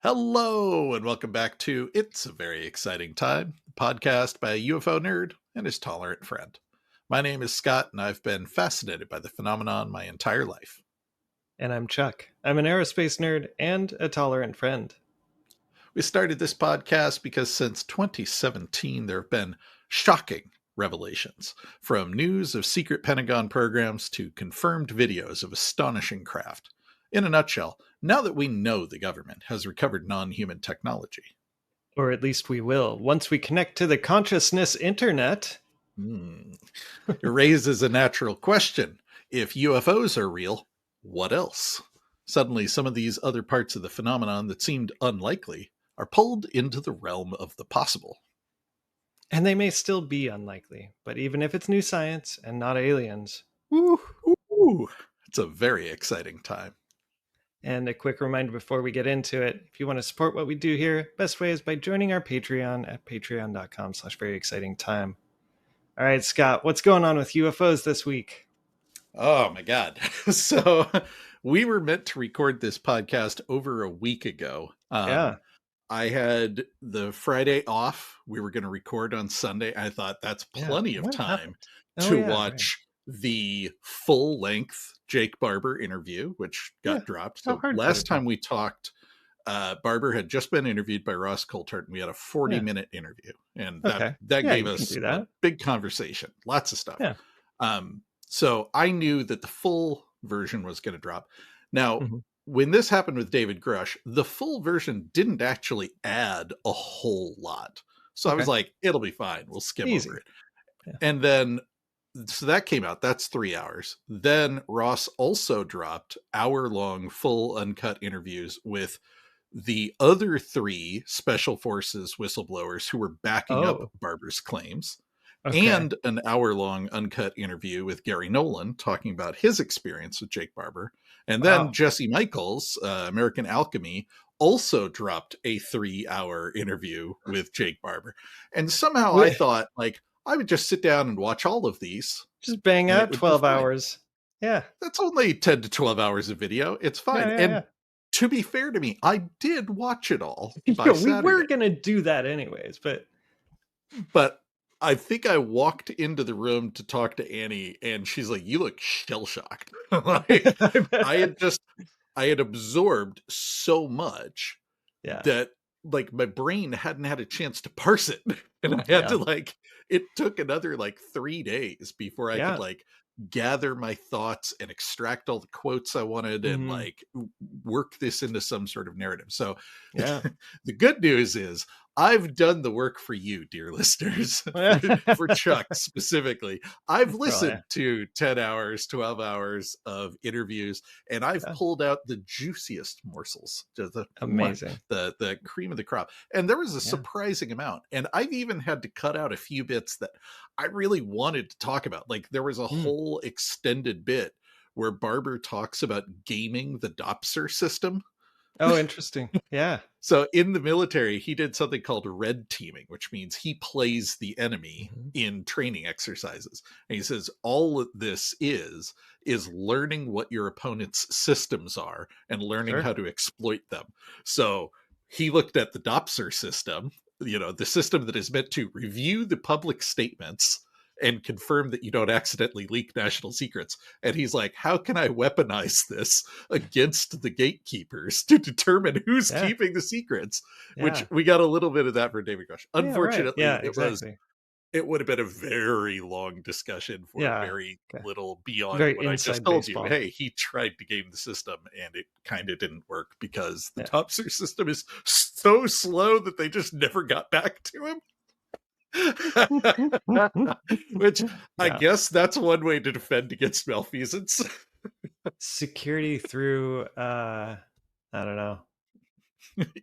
Hello, and welcome back to It's a Very Exciting Time, a podcast by a UFO nerd and his tolerant friend. My name is Scott, and I've been fascinated by the phenomenon my entire life. And I'm Chuck. I'm an aerospace nerd and a tolerant friend. We started this podcast because since 2017, there have been shocking revelations, from news of secret Pentagon programs to confirmed videos of astonishing craft. In a nutshell, now that we know the government has recovered non-human technology. Or at least we will, once we connect to the consciousness internet. It raises a natural question. If UFOs are real, what else? Suddenly, some of these other parts of the phenomenon that seemed unlikely are pulled into the realm of the possible. And they may still be unlikely, but even if it's new science and not aliens. It's a very exciting time. And a quick reminder before we get into it, if you want to support what we do here, best way is by joining our Patreon at patreon.com/veryexcitingtime. All right, Scott, what's going on with UFOs this week? Oh my God. So we were meant to record this podcast over a week ago. Yeah. I had the Friday off. We were going to record on Sunday. I thought that's plenty of time to watch the full length Jake Barber interview, which got dropped. So last time we talked, Barber had just been interviewed by Ross Coulthart, and we had a 40-minute interview. And that gave us a big conversation, lots of stuff. Yeah. So I knew that the full version was going to drop. Now, when this happened with David Grush, the full version didn't actually add a whole lot. So I was like, it'll be fine. We'll skim over it. Yeah. And then, so that came out. That's 3 hours. Then Ross also dropped hour-long full uncut interviews with the other 3 Special Forces whistleblowers who were backing up Barber's claims. And an hour-long uncut interview with Gary Nolan talking about his experience with Jake Barber. And then Jesse Michels, American Alchemy, also dropped a 3-hour interview with Jake Barber. And somehow I thought, like, I would just sit down and watch all of these. Just bang out 12 hours. Yeah. That's only 10 to 12 hours of video. It's fine. And to be fair to me, I did watch it all by Saturday. We were going to do that anyways, but I think I walked into the room to talk to Annie, and she's like, "You look shell-shocked." Like, I had absorbed so much that, like, my brain hadn't had a chance to parse it. And I had to, like, it took another, like, 3 days before I could, like, gather my thoughts and extract all the quotes I wanted and, like, work this into some sort of narrative. So the good news is, I've done the work for you, dear listeners, for Chuck specifically. I've listened to 10 hours, 12 hours of interviews, and I've pulled out the juiciest morsels. Amazing. The cream of the crop. And there was a surprising amount. And I've even had to cut out a few bits that I really wanted to talk about. Like, there was a whole extended bit where Barber talks about gaming the Doppler system. Oh, interesting. Yeah. So in the military, he did something called red teaming, which means he plays the enemy in training exercises. And he says all this is learning what your opponent's systems are and learning how to exploit them. So he looked at the Doppler system, the system that is meant to review the public statements and confirm that you don't accidentally leak national secrets. And he's like, how can I weaponize this against the gatekeepers to determine who's keeping the secrets? Which we got a little bit of that for David Grush. Unfortunately, it would have been a very long discussion for very little beyond what I just told you. Hey, he tried to game the system and it kind of didn't work because the Doppler system is so slow that they just never got back to him. Which I guess that's one way to defend against malfeasance. Security through I don't know,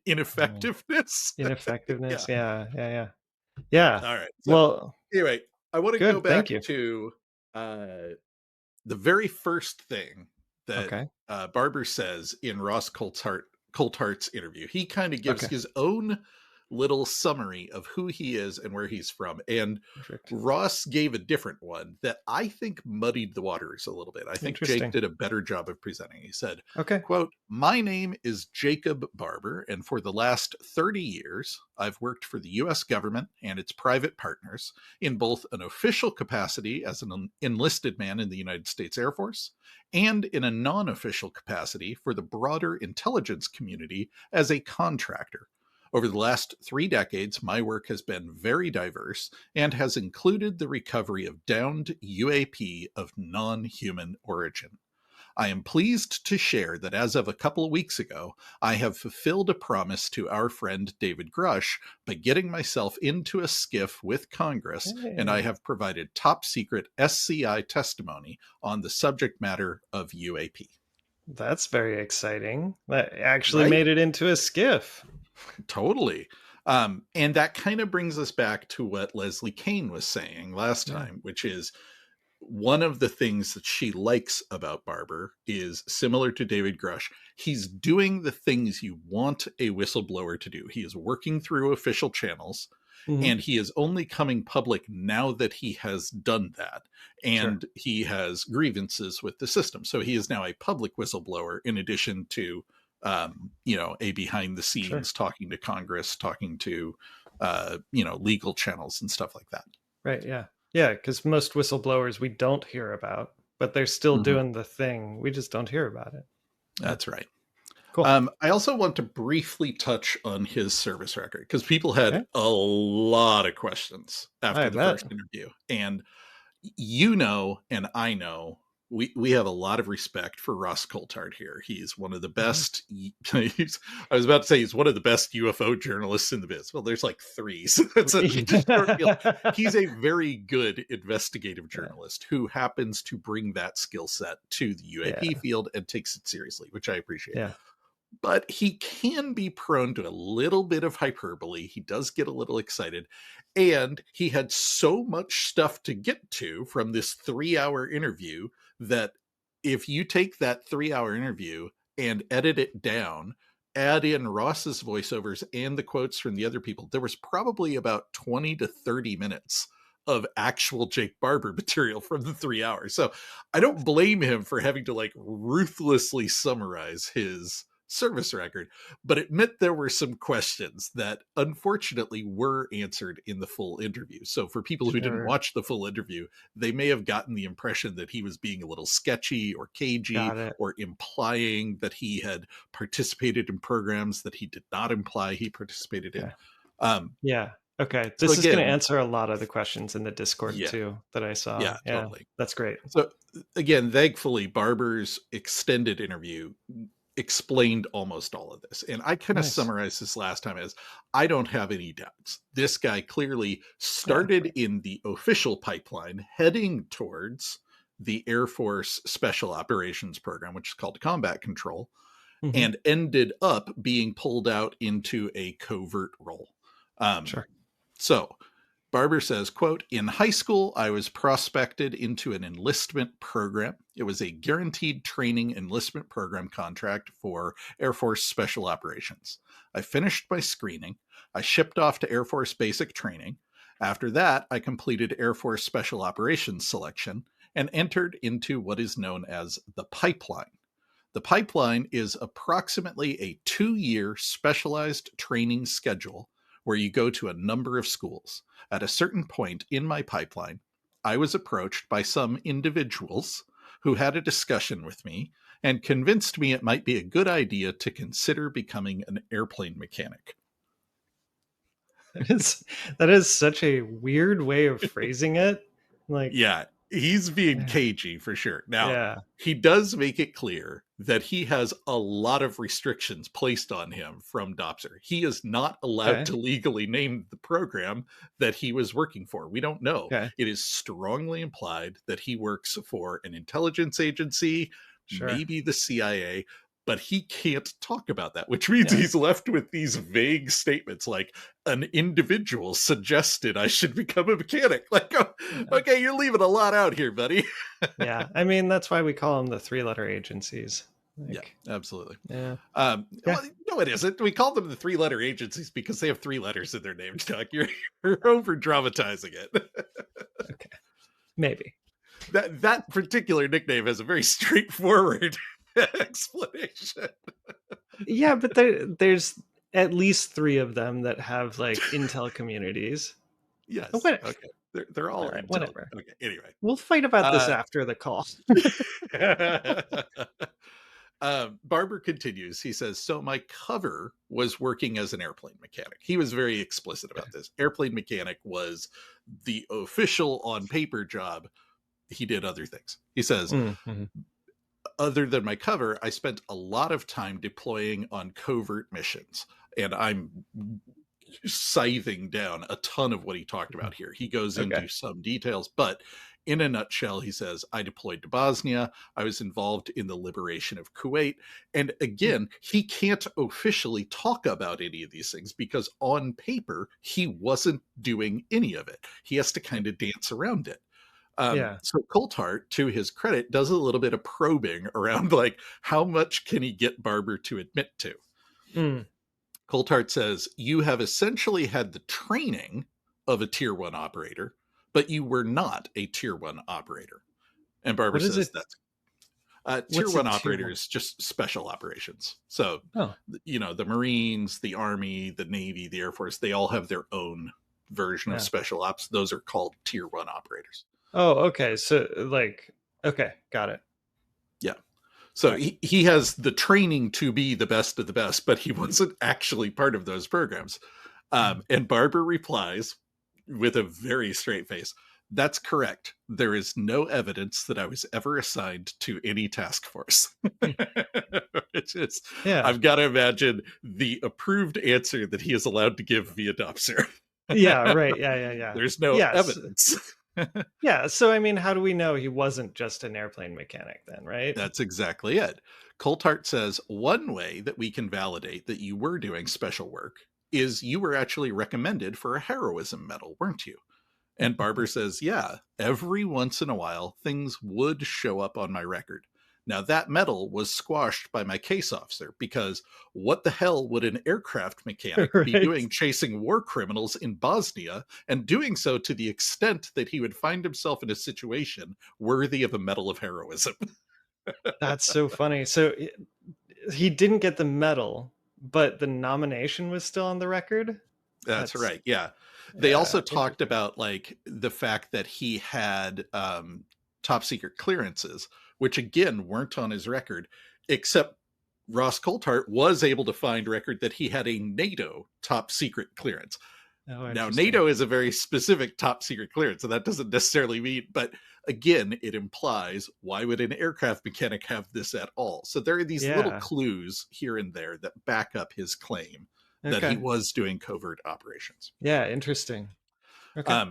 ineffectiveness. Yeah. All right, so, well, anyway, I want to go back to the very first thing that Barber says in Ross Coulthart's interview. He kind of gives his own little summary of who he is and where he's from. And Perfect. Ross gave a different one that I think muddied the waters a little bit. I think Jake did a better job of presenting. He said, okay, quote, "My name is Jacob Barber, and for the last 30 years, I've worked for the U.S. government and its private partners in both an official capacity as an enlisted man in the United States Air Force and in a non-official capacity for the broader intelligence community as a contractor. Over the last 3 decades, my work has been very diverse and has included the recovery of downed UAP of non-human origin. I am pleased to share that as of a couple of weeks ago, I have fulfilled a promise to our friend David Grush by getting myself into a skiff with Congress, and I have provided top secret SCI testimony on the subject matter of UAP." That's very exciting. That actually made it into a skiff. Totally. And that kind of brings us back to what Leslie Kane was saying last time, which is one of the things that she likes about Barber is similar to David Grush. He's doing the things you want a whistleblower to do. He is working through official channels, and he is only coming public now that he has done that. And he has grievances with the system. So he is now a public whistleblower in addition to, a behind the scenes talking to Congress, talking to, legal channels and stuff like that. Right. Yeah. Yeah. Because most whistleblowers we don't hear about, but they're still doing the thing. We just don't hear about it. That's right. Cool. I also want to briefly touch on his service record because people had a lot of questions after the first interview. And and I know we have a lot of respect for Ross Coulthart here. He's one of the best. I was about to say he's one of the best UFO journalists in the biz. Well, there's like 3. So that's he's a very good investigative journalist who happens to bring that skill set to the UAP field and takes it seriously, which I appreciate. Yeah. But he can be prone to a little bit of hyperbole. He does get a little excited. And he had so much stuff to get to from this 3-hour interview that if you take that 3-hour interview and edit it down, add in Ross's voiceovers and the quotes from the other people, there was probably about 20 to 30 minutes of actual Jake Barber material from the 3 hours. So I don't blame him for having to ruthlessly summarize his service record, but it meant there were some questions that unfortunately were answered in the full interview. So for people who didn't watch the full interview, they may have gotten the impression that he was being a little sketchy or cagey or implying that he had participated in programs that he did not imply he participated in. Okay. This is going to answer a lot of the questions in the Discord too that I saw. Yeah, totally. That's great. So again, thankfully, Barber's extended interview explained almost all of this. And I kind of summarized this last time as I don't have any doubts. This guy clearly started in the official pipeline heading towards the Air Force Special Operations Program, which is called Combat Control, and ended up being pulled out into a covert role. So Barber says, quote, "In high school, I was prospected into an enlistment program. It was a guaranteed training enlistment program contract for Air Force Special Operations. I finished my screening. I shipped off to Air Force Basic Training. After that, I completed Air Force Special Operations selection and entered into what is known as the pipeline. The pipeline is approximately a 2-year specialized training schedule where you go to a number of schools. At a certain point in my pipeline, I was approached by some individuals who had a discussion with me and convinced me it might be a good idea to consider becoming an airplane mechanic." That is such a weird way of phrasing it. He's being cagey for sure. Now, he does make it clear that he has a lot of restrictions placed on him from DOPSR. He is not allowed to legally name the program that he was working for. We don't know. It is strongly implied that he works for an intelligence agency, maybe the CIA, but he can't talk about that, which means he's left with these vague statements like an individual suggested I should become a mechanic. Okay, you're leaving a lot out here, buddy. I mean, that's why we call them the 3-letter agencies. Like, yeah, absolutely. yeah. Well, no, it isn't. We call them the 3-letter agencies because they have 3 letters in their name, Chuck. You're over dramatizing it. Okay. Maybe. That particular nickname has a very straightforward explanation. Yeah, but there's at least 3 of them that have like intel communities. Yes. What? Okay. They're all Right, intel. whatever. Okay. Anyway. We'll fight about this after the call. Barber continues. He says, so my cover was working as an airplane mechanic. He was very explicit about this. Airplane mechanic was the official on paper job. He did other things. He says, other than my cover, I spent a lot of time deploying on covert missions. And I'm scything down a ton of what he talked about here. He goes into some details, but in a nutshell, he says, I deployed to Bosnia. I was involved in the liberation of Kuwait. And again, he can't officially talk about any of these things because on paper, he wasn't doing any of it. He has to kind of dance around it. So Coulthart, to his credit, does a little bit of probing around like how much can he get Barber to admit to. Coulthart says, you have essentially had the training of a tier 1 operator, but you were not a tier 1 operator. And Barber says that's tier 1 operator is just special operations. So, the Marines, the Army, the Navy, the Air Force, they all have their own version of special ops. Those are called tier 1 operators. Oh, okay. So okay, got it. Yeah. So he has the training to be the best of the best, but he wasn't actually part of those programs. And Barber replies with a very straight face, that's correct. There is no evidence that I was ever assigned to any task force. I've got to imagine the approved answer that he is allowed to give via Dopser. Yeah, right. Yeah. There's no evidence. Yeah, so I mean, how do we know he wasn't just an airplane mechanic then, right? That's exactly it. Coulthart says one way that we can validate that you were doing special work is you were actually recommended for a heroism medal, weren't you? And Barber says, yeah, every once in a while, things would show up on my record. Now, that medal was squashed by my case officer because what the hell would an aircraft mechanic be doing chasing war criminals in Bosnia and doing so to the extent that he would find himself in a situation worthy of a medal of heroism? That's so funny. So he didn't get the medal, but the nomination was still on the record? That's right. Yeah. They also talked about like the fact that he had top secret clearances, which again weren't on his record, except Ross Coulthart was able to find record that he had a NATO top secret clearance. Now, NATO is a very specific top secret clearance, so that doesn't necessarily mean, but again, it implies why would an aircraft mechanic have this at all? So there are these little clues here and there that back up his claim that he was doing covert operations. Yeah, interesting. Okay.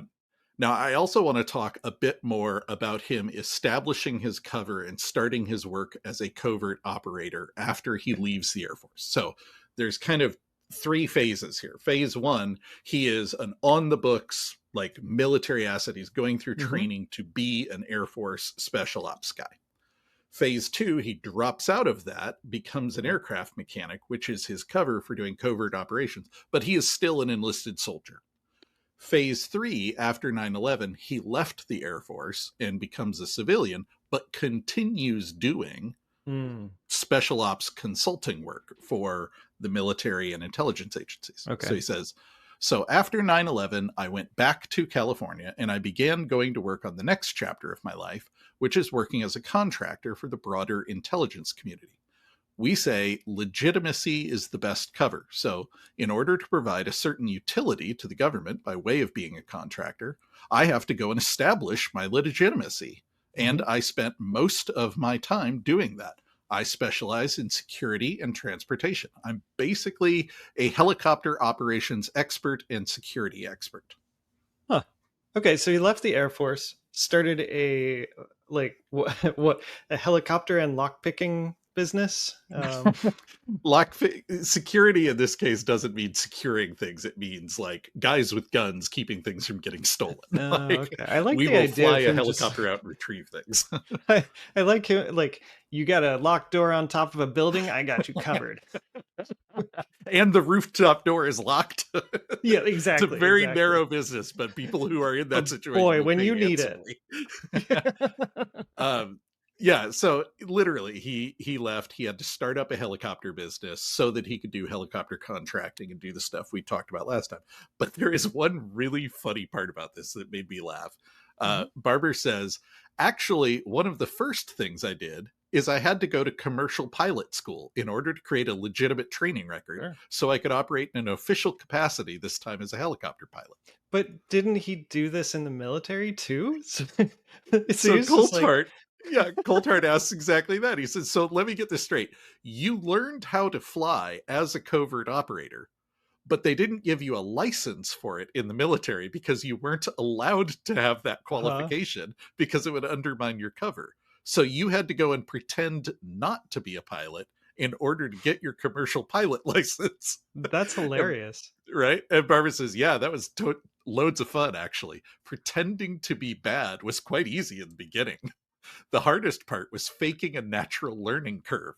Now, I also want to talk a bit more about him establishing his cover and starting his work as a covert operator after he leaves the Air Force. So there's kind of 3 phases here. Phase 1, he is an on-the-books, like military asset. He's going through training to be an Air Force special ops guy. Phase 2, he drops out of that, becomes an aircraft mechanic, which is his cover for doing covert operations, but he is still an enlisted soldier. Phase 3, after 9/11, he left the Air Force and becomes a civilian, but continues doing special ops consulting work for the military and intelligence agencies. Okay. So he says, so after 9/11, I went back to California and I began going to work on the next chapter of my life, which is working as a contractor for the broader intelligence community. We say legitimacy is the best cover. So in order to provide a certain utility to the government by way of being a contractor, I have to go and establish my legitimacy. And I spent most of my time doing that. I specialize in security and transportation. I'm basically a helicopter operations expert and security expert. Huh. Okay, so he left the Air Force, started a a helicopter and lockpicking business. Security in this case doesn't mean securing things. It means like guys with guns keeping things from getting stolen. Okay. I like we the will idea fly of a him helicopter out and retrieve things. I like him. Like, you got a locked door on top of a building, I got you covered. And the rooftop door is locked. Yeah, It's a exactly. very exactly. narrow business, but people who are in that situation, Boy, will when pay you need handsomely. it. Yeah, so literally he left. He had to start up a helicopter business so that he could do helicopter contracting and do the stuff we talked about last time. But there is one really funny part about this that made me laugh. Barber says, actually, one of the first things I did is I had to go to commercial pilot school in order to create a legitimate training record so I could operate in an official capacity, this time as a helicopter pilot. But didn't he do this in the military too? So Coulthart, Coulthart asks exactly that. He says, so let me get this straight. You learned how to fly as a covert operator, but they didn't give you a license for it in the military because you weren't allowed to have that qualification because it would undermine your cover. So you had to go and pretend not to be a pilot in order to get your commercial pilot license. That's hilarious. Right? And Barbara says, yeah, that was loads of fun, actually. Pretending to be bad was quite easy in the beginning. The hardest part was faking a natural learning curve.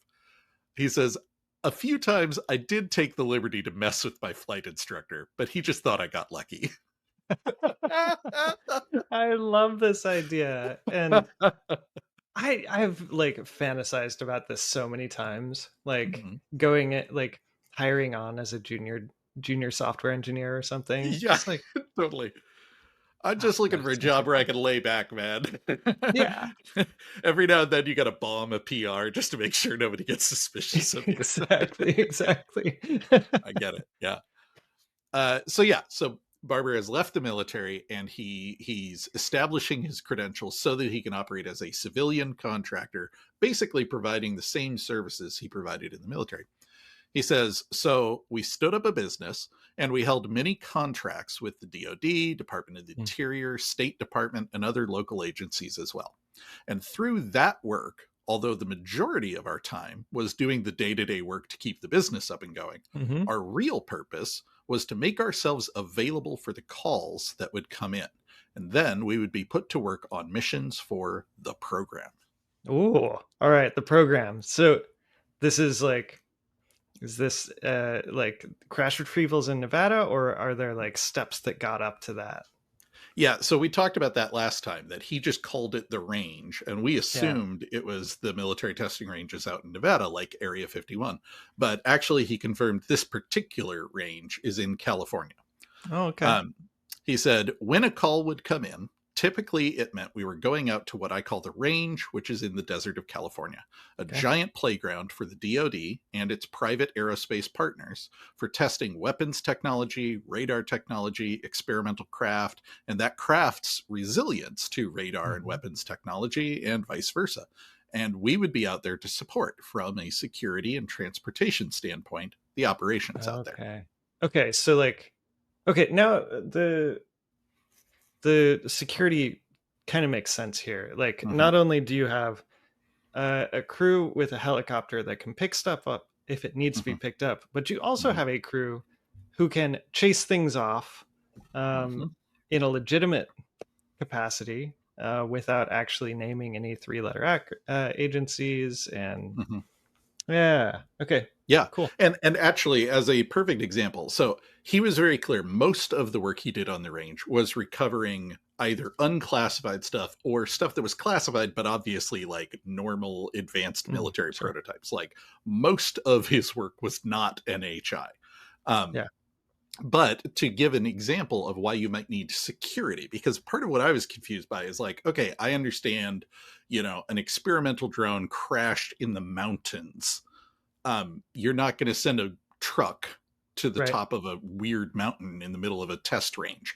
He says, a few times I did take the liberty to mess with my flight instructor, but he just thought I got lucky. I love this idea. And I've like fantasized about this so many times, like going at like hiring on as a junior software engineer or something. Yeah, Just like totally. I'm just looking for a job where I can lay back, man. Yeah. Every now and then you got to bomb a PR just to make sure nobody gets suspicious of you. Exactly. I get it. Yeah. So Barber has left the military and he's establishing his credentials so that he can operate as a civilian contractor, basically providing the same services he provided in the military. He says, so we stood up a business and we held many contracts with the DoD, Department of the Interior, State Department, and other local agencies as well. And through that work, although the majority of our time was doing the day-to-day work to keep the business up and going, our real purpose was to make ourselves available for the calls that would come in. And then we would be put to work on missions for the program. Oh, all right. The program. So this is like, is this like crash retrievals in Nevada, or are there like steps that got up to that? Yeah, so we talked about that last time, that he just called it the range, and we assumed it was the military testing ranges out in Nevada, like Area 51. But actually, he confirmed this particular range is in California. Oh, okay. He said, when a call would come in, typically it meant we were going out to what I call the range, which is in the desert of California, a giant playground for the DoD and its private aerospace partners for testing weapons technology, radar technology, experimental craft, and that craft's resilience to radar and weapons technology and vice versa. And we would be out there to support from a security and transportation standpoint, the operations out there. Okay. So like, okay, now the security kind of makes sense here. Like, not only do you have a crew with a helicopter that can pick stuff up if it needs to be picked up, but you also have a crew who can chase things off in a legitimate capacity without actually naming any three-letter agencies. And cool. And actually, as a perfect example, so he was very clear. Most of the work he did on the range was recovering either unclassified stuff or stuff that was classified, but obviously like normal advanced military prototypes. Like most of his work was not NHI. But to give an example of why you might need security, because part of what I was confused by is like, okay, I understand, an experimental drone crashed in the mountains. You're not going to send a truck to the top of a weird mountain in the middle of a test range.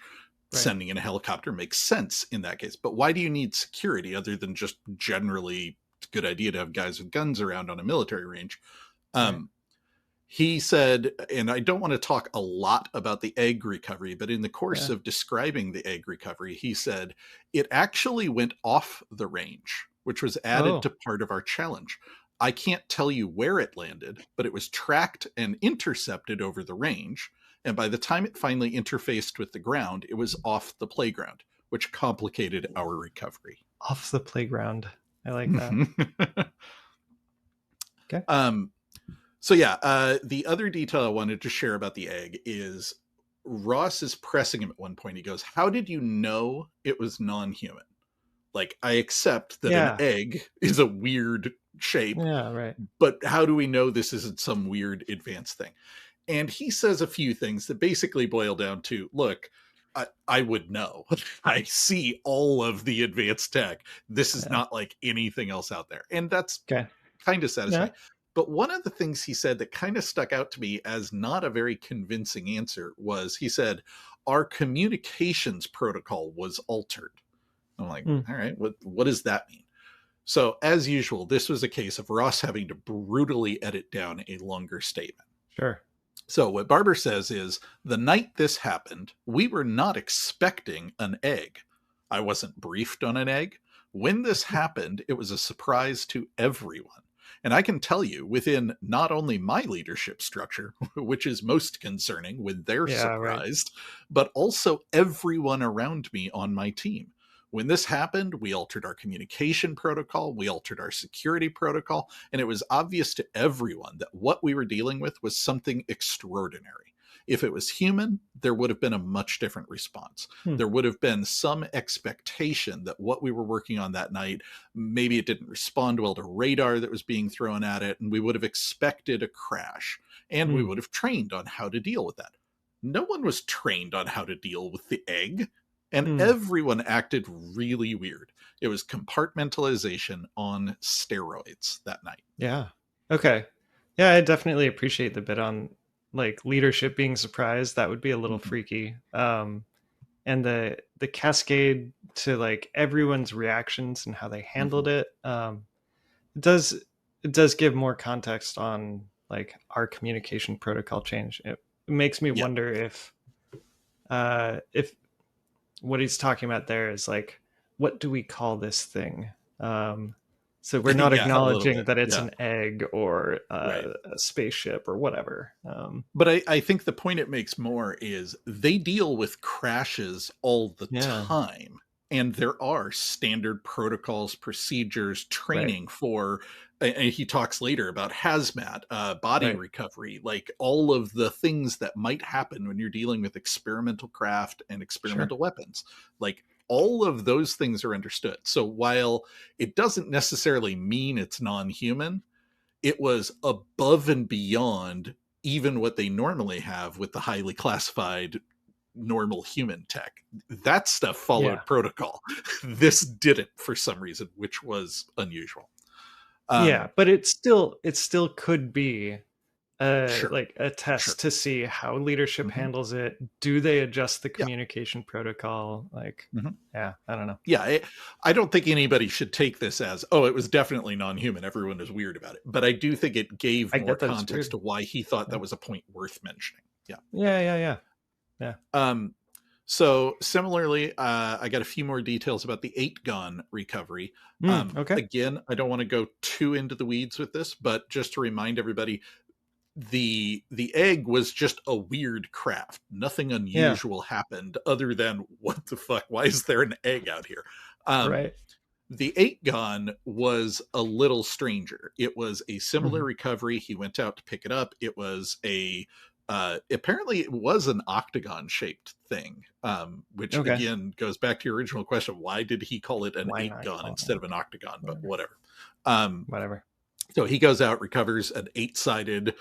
Sending in a helicopter makes sense in that case. But why do you need security other than just generally it's a good idea to have guys with guns around on a military range? He said, and I don't want to talk a lot about the egg recovery, but in the course of describing the egg recovery, he said it actually went off the range, which was added to part of our challenge. I can't tell you where it landed, but it was tracked and intercepted over the range. And by the time it finally interfaced with the ground, it was off the playground, which complicated our recovery. Off the playground. I like that. Okay. So yeah, the other detail I wanted to share about the egg is Ross is pressing him at one point. He goes, "How did you know it was non-human? Like, I accept that an egg is a weird shape, right. but how do we know this isn't some weird advanced thing?" And he says a few things that basically boil down to, look, I would know. I see all of the advanced tech. This is not like anything else out there. And that's kind of satisfying. Yeah. But one of the things he said that kind of stuck out to me as not a very convincing answer was, he said, our communications protocol was altered. I'm like, all right, what does that mean? So as usual, this was a case of Ross having to brutally edit down a longer statement. Sure. So what Barber says is, the night this happened, we were not expecting an egg. I wasn't briefed on an egg. When this happened, it was a surprise to everyone. And I can tell you, within not only my leadership structure, which is most concerning when they're surprised, but also everyone around me on my team. When this happened, we altered our communication protocol, we altered our security protocol, and it was obvious to everyone that what we were dealing with was something extraordinary. If it was human, there would have been a much different response. There would have been some expectation that what we were working on that night, maybe it didn't respond well to radar that was being thrown at it, and we would have expected a crash, and we would have trained on how to deal with that. No one was trained on how to deal with the egg, and everyone acted really weird. It was compartmentalization on steroids that night. Yeah. Okay. Yeah, I definitely appreciate the bit on like leadership being surprised. That would be a little freaky. And the cascade to like everyone's reactions and how they handled it. It does give more context on like our communication protocol change. It makes me wonder if what he's talking about there is like, what do we call this thing? So we're not acknowledging that it's an egg or a spaceship or whatever. But I think the point it makes more is they deal with crashes all the time. And there are standard protocols, procedures, training for, and he talks later about hazmat, body recovery, like all of the things that might happen when you're dealing with experimental craft and experimental weapons. Like, all of those things are understood. So while it doesn't necessarily mean it's non-human, it was above and beyond even what they normally have with the highly classified normal human tech. That stuff followed protocol. This didn't for some reason, which was unusual. But it still could be like a test to see how leadership handles it. Do they adjust the communication protocol? Like, I don't know. Yeah, I don't think anybody should take this as, oh, it was definitely non-human. Everyone was weird about it. But I do think it gave more context to why he thought that was a point worth mentioning. Yeah. So similarly, I got a few more details about the Eight-gon recovery. Again, I don't want to go too into the weeds with this, but just to remind everybody, the egg was just a weird craft. Nothing unusual happened other than, what the fuck, why is there an egg out here? The Eight-gon was a little stranger. It was a similar recovery. He went out to pick it up. It was apparently it was an octagon shaped thing, which again goes back to your original question. Why did he call it an Eight-gon instead of an octagon? But whatever. So he goes out, recovers an 8-sided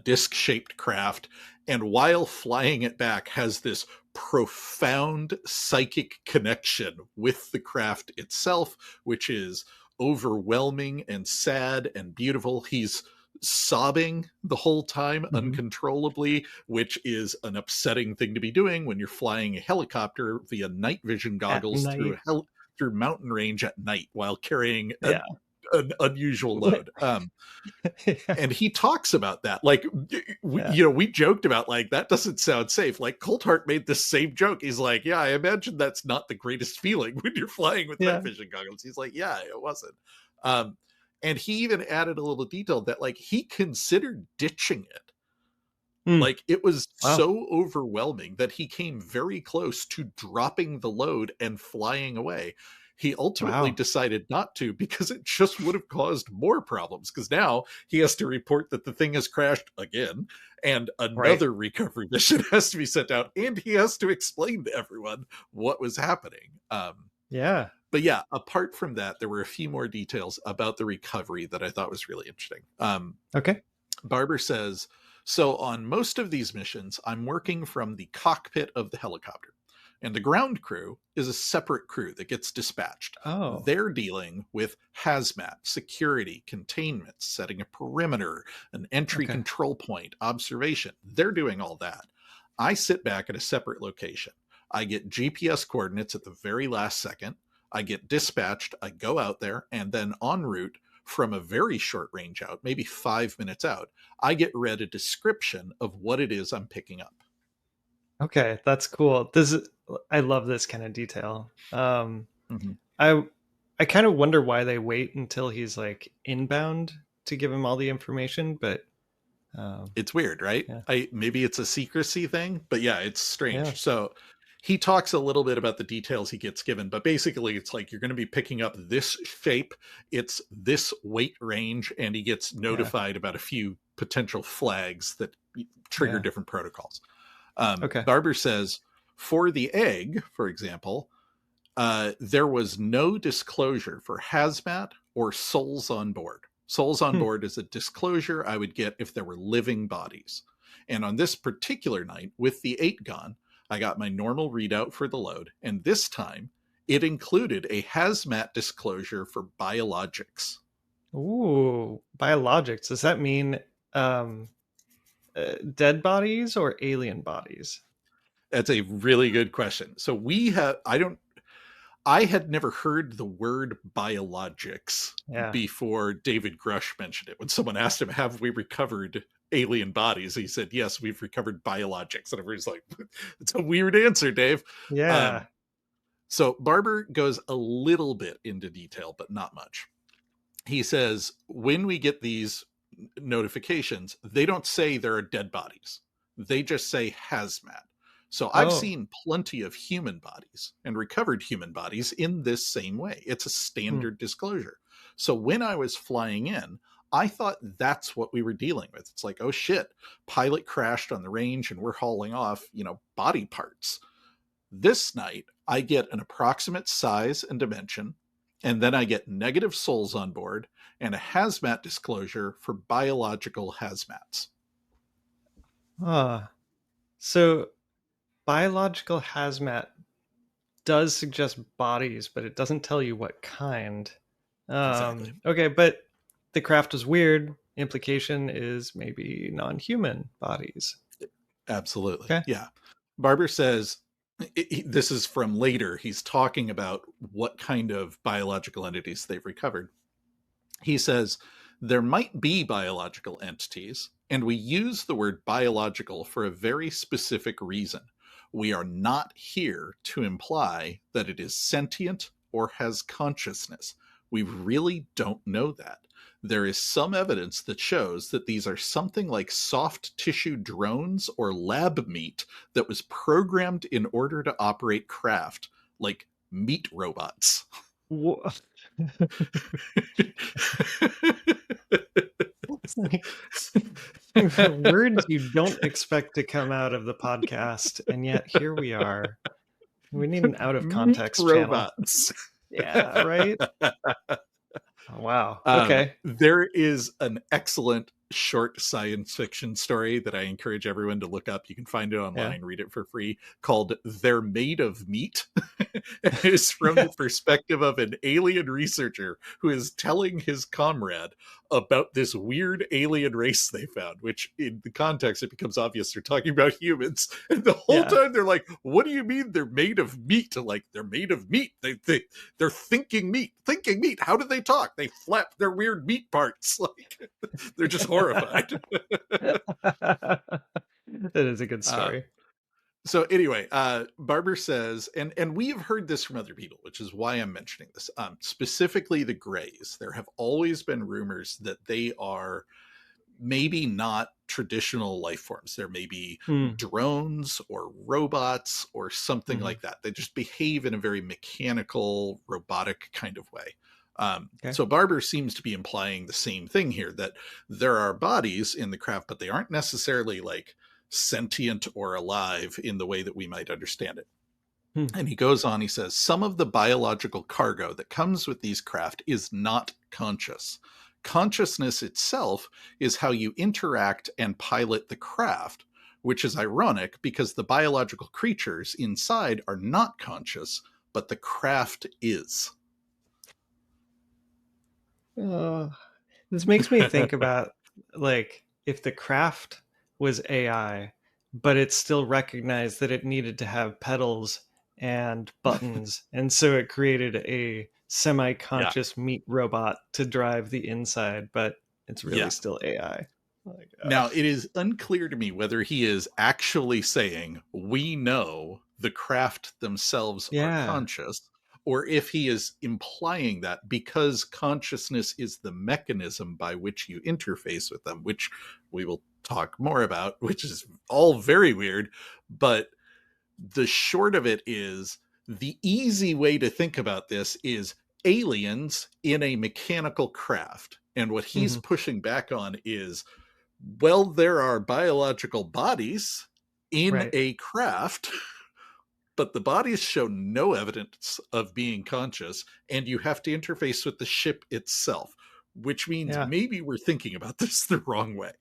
disc-shaped craft, and while flying it back has this profound psychic connection with the craft itself, which is overwhelming and sad and beautiful. He's sobbing the whole time uncontrollably, which is an upsetting thing to be doing when you're flying a helicopter via night vision goggles through mountain range at night while carrying an unusual load. And he talks about that, like, we joked about, like, that doesn't sound safe. Like, Coulthart made the same joke. He's like, I imagine that's not the greatest feeling when you're flying with night vision goggles. He's like, it wasn't. And he even added a little detail that like he considered ditching it. Hmm. Like it was Wow. so overwhelming that he came very close to dropping the load and flying away. He ultimately Wow. decided not to because it just would have caused more problems, because now he has to report that the thing has crashed again, and Right. another recovery mission has to be sent out, and he has to explain to everyone what was happening. Yeah. But yeah, apart from that, there were a few more details about the recovery that I thought was really interesting. Okay. Barber says, so on most of these missions, I'm working from the cockpit of the helicopter, and the ground crew is a separate crew that gets dispatched. Oh. They're dealing with hazmat, security, containment, setting a perimeter, an entry Okay. control point, observation. They're doing all that. I sit back at a separate location. I get GPS coordinates at the very last second. I get dispatched. I go out there, and then en route from a very short range out, maybe 5 minutes out, I get read a description of what it is I'm picking up. Okay, that's cool. I love this kind of detail. Mm-hmm. I kind of wonder why they wait until he's like inbound to give him all the information, but It's weird, right? yeah. Maybe it's a secrecy thing, but yeah, it's Yeah. strange. So he talks a little bit about the details he gets given, but basically it's like you're going to be picking up this shape, it's this weight range, and he gets Yeah. notified about a few potential flags that trigger Yeah. different protocols. Okay. Barber says, for the egg, for example, there was no disclosure for hazmat or souls on board. Souls on Hmm. board is a disclosure I would get if there were living bodies. And on this particular night with the Eight-gon, I got my normal readout for the load, and this time it included a hazmat disclosure for biologics. Ooh, biologics. Does that mean um, dead bodies or alien bodies? That's a really good question. So I had never heard the word biologics Yeah. before David Grush mentioned it. When someone asked him, have we recovered alien bodies? He said, yes, we've recovered biologics. And everybody's like, it's a weird answer, Dave. Yeah. So Barber goes a little bit into detail, but not much. He says, when we get these notifications, they don't say there are dead bodies. They just say hazmat. So I've Oh. seen plenty of human bodies and recovered human bodies in this same way. It's a standard disclosure. So when I was flying in, I thought that's what we were dealing with. It's like, oh shit, pilot crashed on the range and we're hauling off, body parts. This night, I get an approximate size and dimension, and then I get negative souls on board and a hazmat disclosure for biological hazmats. So biological hazmat does suggest bodies, but it doesn't tell you what kind. Exactly. Okay, but the craft is weird. Implication is maybe non-human bodies. Absolutely. Okay. Yeah. Barber says, this is from later. He's talking about what kind of biological entities they've recovered. He says, there might be biological entities, and we use the word biological for a very specific reason. We are not here to imply that it is sentient or has consciousness. We really don't know that. There is some evidence that shows that these are something like soft tissue drones or lab meat that was programmed in order to operate craft, like meat robots. It's like words you don't expect to come out of the podcast, and yet here we are. We need an out of Meat context channel. robots. Yeah, right? Oh, wow. Okay. There is an excellent short science fiction story that I encourage everyone to look up. You can find it online, read it for free, called They're Made of Meat. It's from the perspective of an alien researcher who is telling his comrade about this weird alien race they found, which in the context, it becomes obvious they're talking about humans. And the whole time they're like, what do you mean they're made of meat? Like, they're made of meat. They're thinking meat. How do they talk? They flap their weird meat parts. Like, they're just horrified. That is a good story. So anyway, Barber says, and we have heard this from other people, which is why I'm mentioning this. Specifically the Greys. There have always been rumors that they are maybe not traditional life forms. There may be Mm. drones or robots or something Mhm. like that. They just behave in a very mechanical, robotic kind of way. Okay. So Barber seems to be implying the same thing here, that there are bodies in the craft, but they aren't necessarily like sentient or alive in the way that we might understand it. Hmm. And he goes on, he says, some of the biological cargo that comes with these craft is not conscious. Consciousness itself is how you interact and pilot the craft, which is ironic because the biological creatures inside are not conscious, but the craft is. Uh, this makes me think about, like, if the craft was AI, but it still recognized that it needed to have pedals and buttons, and so it created a Yeah. semi-conscious meat robot to drive the inside, but it's really Yeah. still AI. Like, Now, it is unclear to me whether he is actually saying, we know the craft themselves are yeah. conscious, or if he is implying that because consciousness is the mechanism by which you interface with them, which we will talk more about, which is all very weird. But the short of it is, the easy way to think about this is aliens in a mechanical craft. And what he's Mhm. pushing back on is, well, there are biological bodies in Right. a craft, but the bodies show no evidence of being conscious, and you have to interface with the ship itself, which means Yeah. maybe we're thinking about this the wrong way.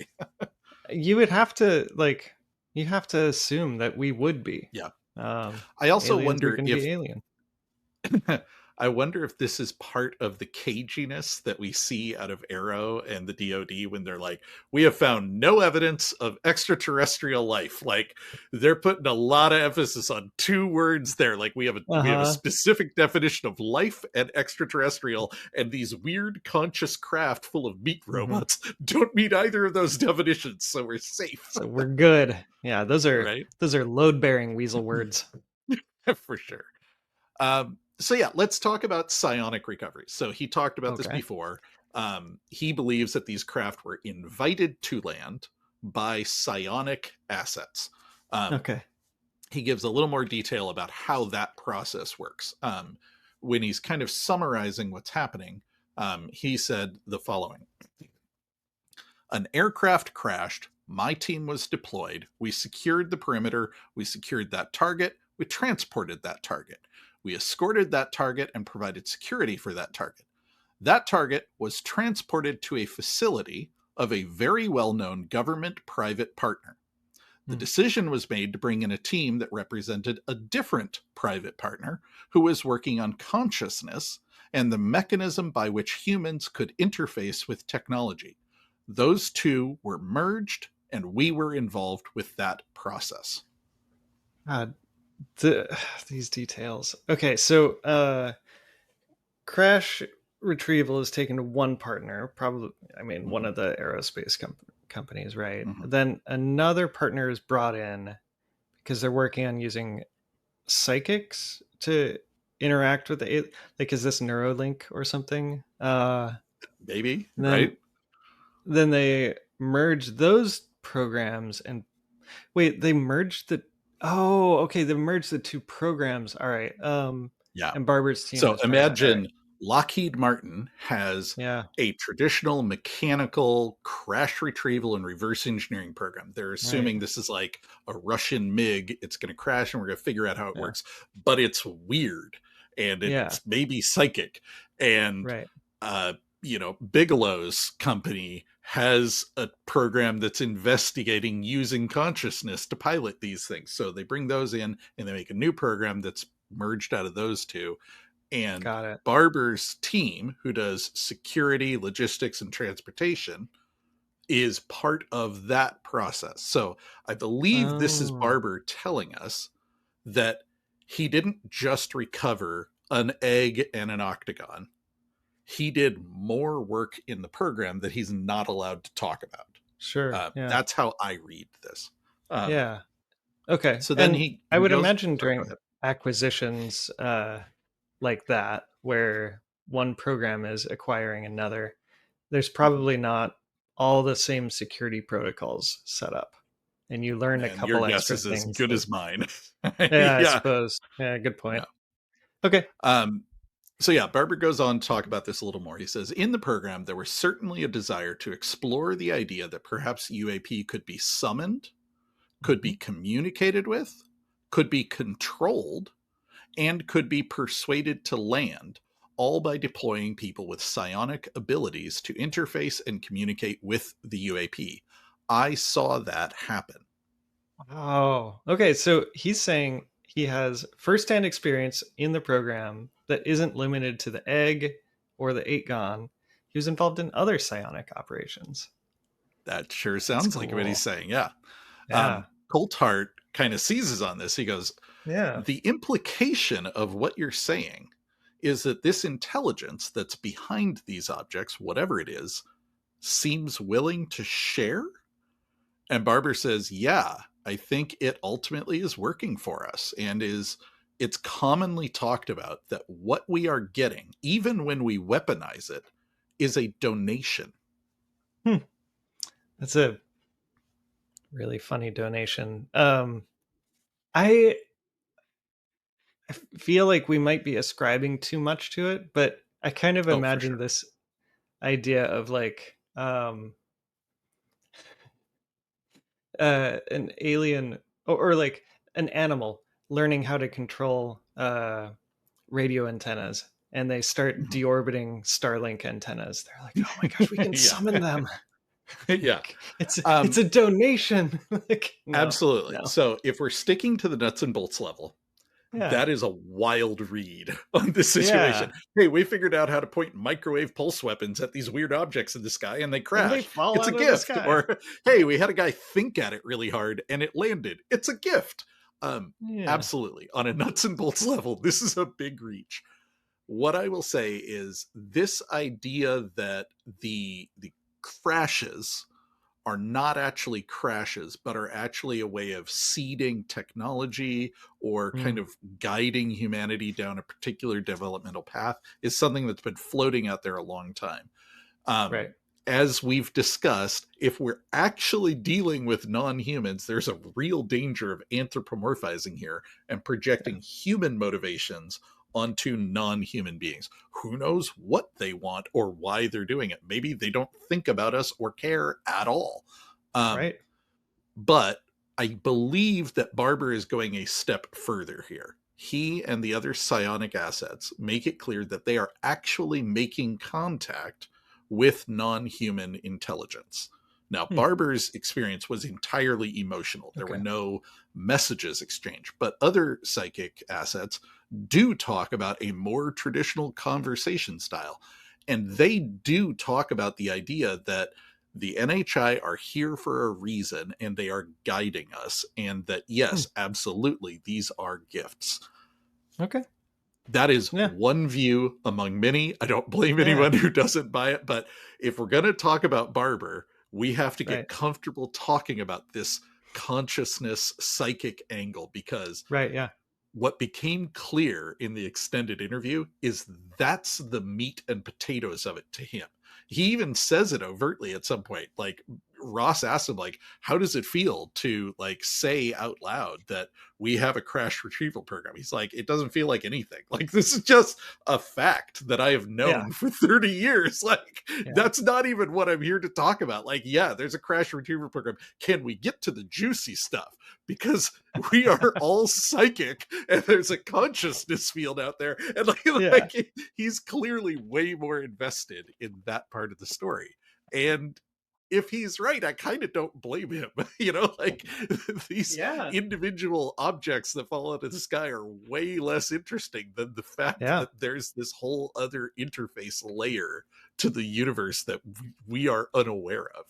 You would have to, like, you have to assume that we would be. Yeah. Um, I also Aliens are wonder going to if be alien. I wonder if this is part of the caginess that we see out of Arrow and the DoD when they're like, we have found no evidence of extraterrestrial life. Like, they're putting a lot of emphasis on two words there. Like, we have a Uh-huh. specific definition of life and extraterrestrial, and these weird conscious craft full of meat Hmm. robots don't meet either of those definitions, so we're safe. So we're good. Yeah, Right? those are load-bearing weasel words. For sure. So yeah, let's talk about psionic recovery. So he talked about this Okay. before. He believes that these craft were invited to land by psionic assets. Um, Okay. he gives a little more detail about how that process works. When he's kind of summarizing what's happening, he said the following: an aircraft crashed. My team was deployed. We secured the perimeter. We secured that target. We transported that target. We escorted that target and provided security for that target. That target was transported to a facility of a very well known government private partner. The Hmm. decision was made to bring in a team that represented a different private partner who was working on consciousness and the mechanism by which humans could interface with technology. Those two were merged, and we were involved with that process. God, these details. Okay, so crash retrieval is taken to one partner, probably, I mean, one Mhm. of the aerospace companies, right? Mhm. Then another partner is brought in because they're working on using psychics to interact with like, is this Neuralink or something? Maybe, Then right? then they merge those programs and wait, they merged the oh, okay, they merged the two programs. All right. Yeah. And Barber's team So is part of that. All right. imagine Lockheed Martin has Yeah. a traditional mechanical crash retrieval and reverse engineering program. They're Right. assuming this is like a Russian MiG. It's going to crash and we're going to figure out how it Yeah. works. But it's weird and Yeah. it's maybe psychic. And, Right. uh, Bigelow's company has a program that's investigating using consciousness to pilot these things. So they bring those in and they make a new program that's merged out of those two. And Got it. Barber's team, who does security, logistics, and transportation, is part of that process. So I believe this is Oh, Barber telling us that he didn't just recover an egg and an octagon. He did more work in the program that he's not allowed to talk about. sure. Yeah. That's how I read this. Um, Yeah. Okay. So then And I he would goes, imagine sorry, go during ahead. acquisitions like that, where one program is acquiring another, there's probably not all the same security protocols set up. And you learn a And your couple guess extra is as things good that, as mine. yeah, I Yeah. suppose. Yeah, good point. Yeah. Okay. Um, so yeah, Barber goes on to talk about this a little more. He says, in the program, there was certainly a desire to explore the idea that perhaps UAP could be summoned, could be communicated with, could be controlled, and could be persuaded to land, all by deploying people with psionic abilities to interface and communicate with the UAP. I saw that happen. Oh, okay. So he's saying he has firsthand experience in the program that isn't limited to the egg or the Eight-gon. He was involved in other psionic operations. That sure That's sounds like what he's cool. saying. Yeah. Yeah. Coulthart kind of seizes on this. He goes, Yeah. the implication of what you're saying is that this intelligence that's behind these objects, whatever it is, seems willing to share. And Barber says, yeah, I think it ultimately is working for us, and it's commonly talked about that what we are getting, even when we weaponize it, is a donation. Hmm. That's a really funny donation. I feel like we might be ascribing too much to it, but I kind of Oh, for imagine sure. this idea of like an alien or like an animal learning how to control radio antennas, and they start deorbiting Starlink antennas. They're like, oh my gosh, we can Yeah. summon them. Yeah. It's a donation. Like, no, Absolutely. no. So if we're sticking to the nuts and bolts level, Yeah. that is a wild read on this situation. Yeah. Hey, we figured out how to point microwave pulse weapons at these weird objects in the sky and they And they crash. fall It's a out of the gift. sky. Or, hey, we had a guy think at it really hard and it landed. It's a gift. Yeah. Absolutely. On a nuts and bolts level, this is a big reach. What I will say is this idea that the crashes are not actually crashes, but are actually a way of seeding technology or kind Mm, of guiding humanity down a particular developmental path is something that's been floating out there a long time. Um, right. as we've discussed, if we're actually dealing with non-humans, there's a real danger of anthropomorphizing here and Yeah. projecting human motivations onto non-human beings. Who knows what they want or why they're doing it? Maybe they don't think about us or care at all. Um, Right. but I believe that Barber is going a step further here. He and the other psionic assets make it clear that they are actually making contact with non-human intelligence. Now, Hmm. Barber's experience was entirely emotional. There were Okay. no messages exchanged, but other psychic assets do talk about a more traditional conversation style. And they do talk about the idea that the NHI are here for a reason and they are guiding us. And that, Hmm. yes, absolutely, these are gifts. Okay. That is Yeah. one view among many. I don't blame Yeah. anyone who doesn't buy it. But if we're going to talk about Barber, we have to get Right. comfortable talking about this consciousness psychic angle, because Right. Yeah. what became clear in the extended interview is that's the meat and potatoes of it to him. He even says it overtly at some point. Like, Ross asked him, like, how does it feel to like say out loud that we have a crash retrieval program? He's like, it doesn't feel like anything. Like, this is just a fact that I have Yeah. known for 30 years. Like, Yeah. that's not even what I'm here to talk about. Like, yeah, there's a crash retrieval program. Can we get to the juicy stuff? Because we are all psychic and there's a consciousness field out there, and Yeah. like he's clearly way more invested in that part of the story. And if he's right, I kind of don't blame him. Like, these Yeah. individual objects that fall out of the sky are way less interesting than the fact Yeah. that there's this whole other interface layer to the universe that we are unaware of.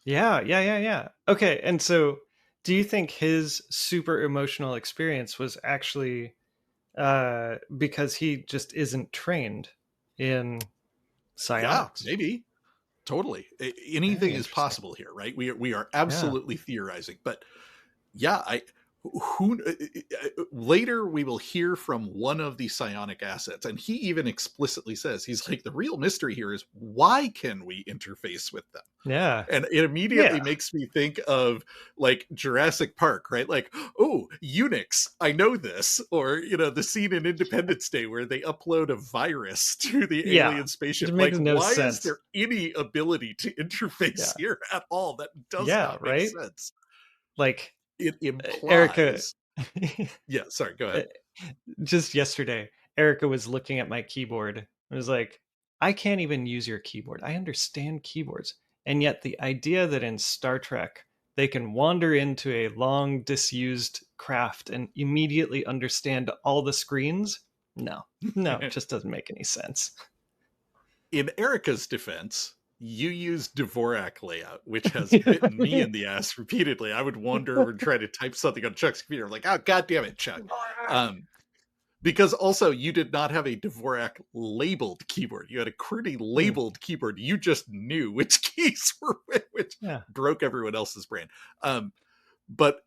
Yeah. Yeah. Yeah. Yeah. Okay. And so, do you think his super emotional experience was actually because he just isn't trained in Yeah, psionics? maybe. Totally. Anything Very is interesting. possible here, right? We are Yeah. absolutely theorizing, but yeah, who later we will hear from one of the psionic assets, and he even explicitly says, he's like, the real mystery here is why can we interface with them? Yeah. And it immediately makes me think of like Jurassic Park, right? Like, oh, Unix, I know this. Or, you know, the scene in Independence Day where they upload a virus to the alien spaceship. It Like, makes no why sense. is there any ability to interface here at all? That does not make sense. Like, it implies Erica. Yeah, sorry, go ahead. Just yesterday, Erica was looking at my keyboard and was like, I can't even use your keyboard. I understand keyboards. And yet the idea that in Star Trek, they can wander into a long disused craft and immediately understand all the screens. No, it just doesn't make any sense. In Erica's defense, you use Dvorak layout, which has bitten me in the ass repeatedly. I would wander over and try to type something on Chuck's computer. I'm like, oh, God damn it, Chuck. Because also you did not have a Dvorak labeled keyboard. You had a QWERTY labeled keyboard. You just knew which keys were which, broke everyone else's brain. But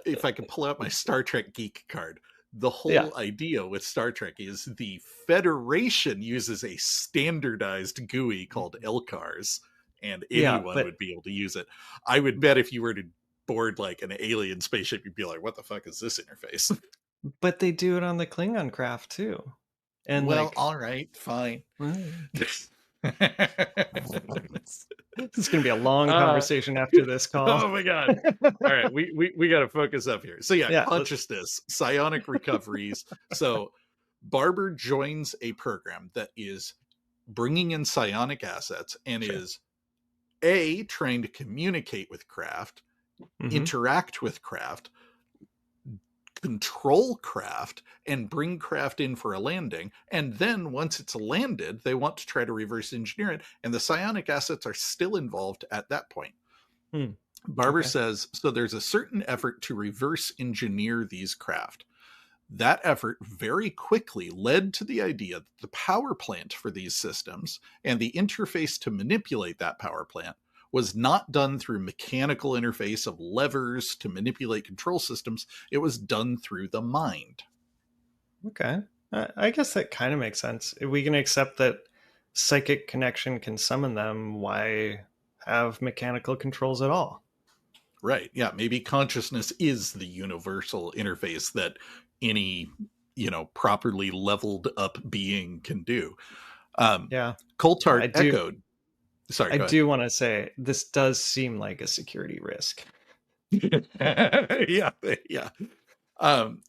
if I can pull out my Star Trek geek card, the whole idea with Star Trek is the Federation uses a standardized GUI called LCARS, and anyone would be able to use it. I would bet if you were to board like an alien spaceship, you'd be like, what the fuck is this interface? But they do it on the Klingon craft too. And well, all right, fine. This is going to be a long conversation after this call. Oh my God. All right. We got to focus up here. So consciousness, psionic recoveries. So Barber joins a program that is bringing in psionic assets and is trying to communicate with craft, interact with craft, control craft, and bring craft in for a landing. And then once it's landed, they want to try to reverse engineer it. And the psionic assets are still involved at that point. Barber says, so there's a certain effort to reverse engineer these craft. That effort very quickly led to the idea that the power plant for these systems and the interface to manipulate that power plant was not done through mechanical interface of levers to manipulate control systems. It was done through the mind. Okay. I guess that kind of makes sense. If we can accept that psychic connection can summon them, why have mechanical controls at all? Right. Yeah. Maybe consciousness is the universal interface that any, properly leveled up being can do. Coulthart echoed. Sorry, I do want to say this does seem like a security risk. Yeah.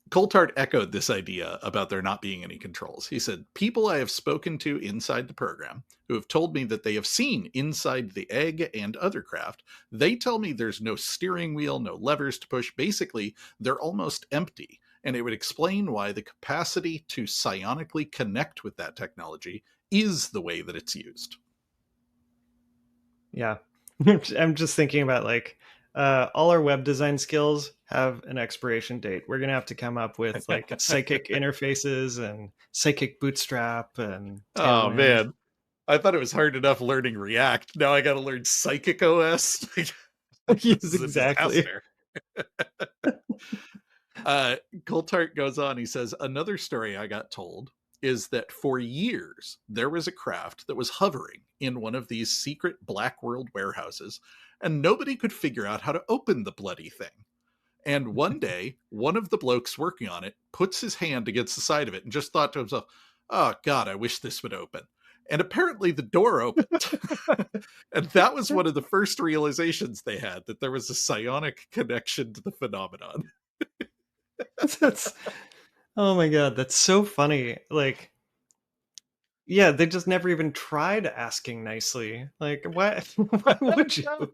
Coulthart echoed this idea about there not being any controls. He said, people I have spoken to inside the program who have told me that they have seen inside the egg and other craft, they tell me there's no steering wheel, no levers to push. Basically, they're almost empty. And it would explain why the capacity to psionically connect with that technology is the way that it's used. Yeah. I'm just thinking about all our web design skills have an expiration date. We're going to have to come up with psychic interfaces and psychic bootstrap and Tailwind. Oh man. I thought it was hard enough learning React. Now I got to learn Psychic OS. Yes, exactly. Coulthart goes on. He says, another story I got told is that for years, there was a craft that was hovering in one of these secret Black World warehouses, and nobody could figure out how to open the bloody thing. And one day, one of the blokes working on it puts his hand against the side of it and just thought to himself, oh God, I wish this would open. And apparently the door opened. And that was one of the first realizations they had, that there was a psionic connection to the phenomenon. Oh my God, that's so funny. Yeah, they just never even tried asking nicely. Why would you?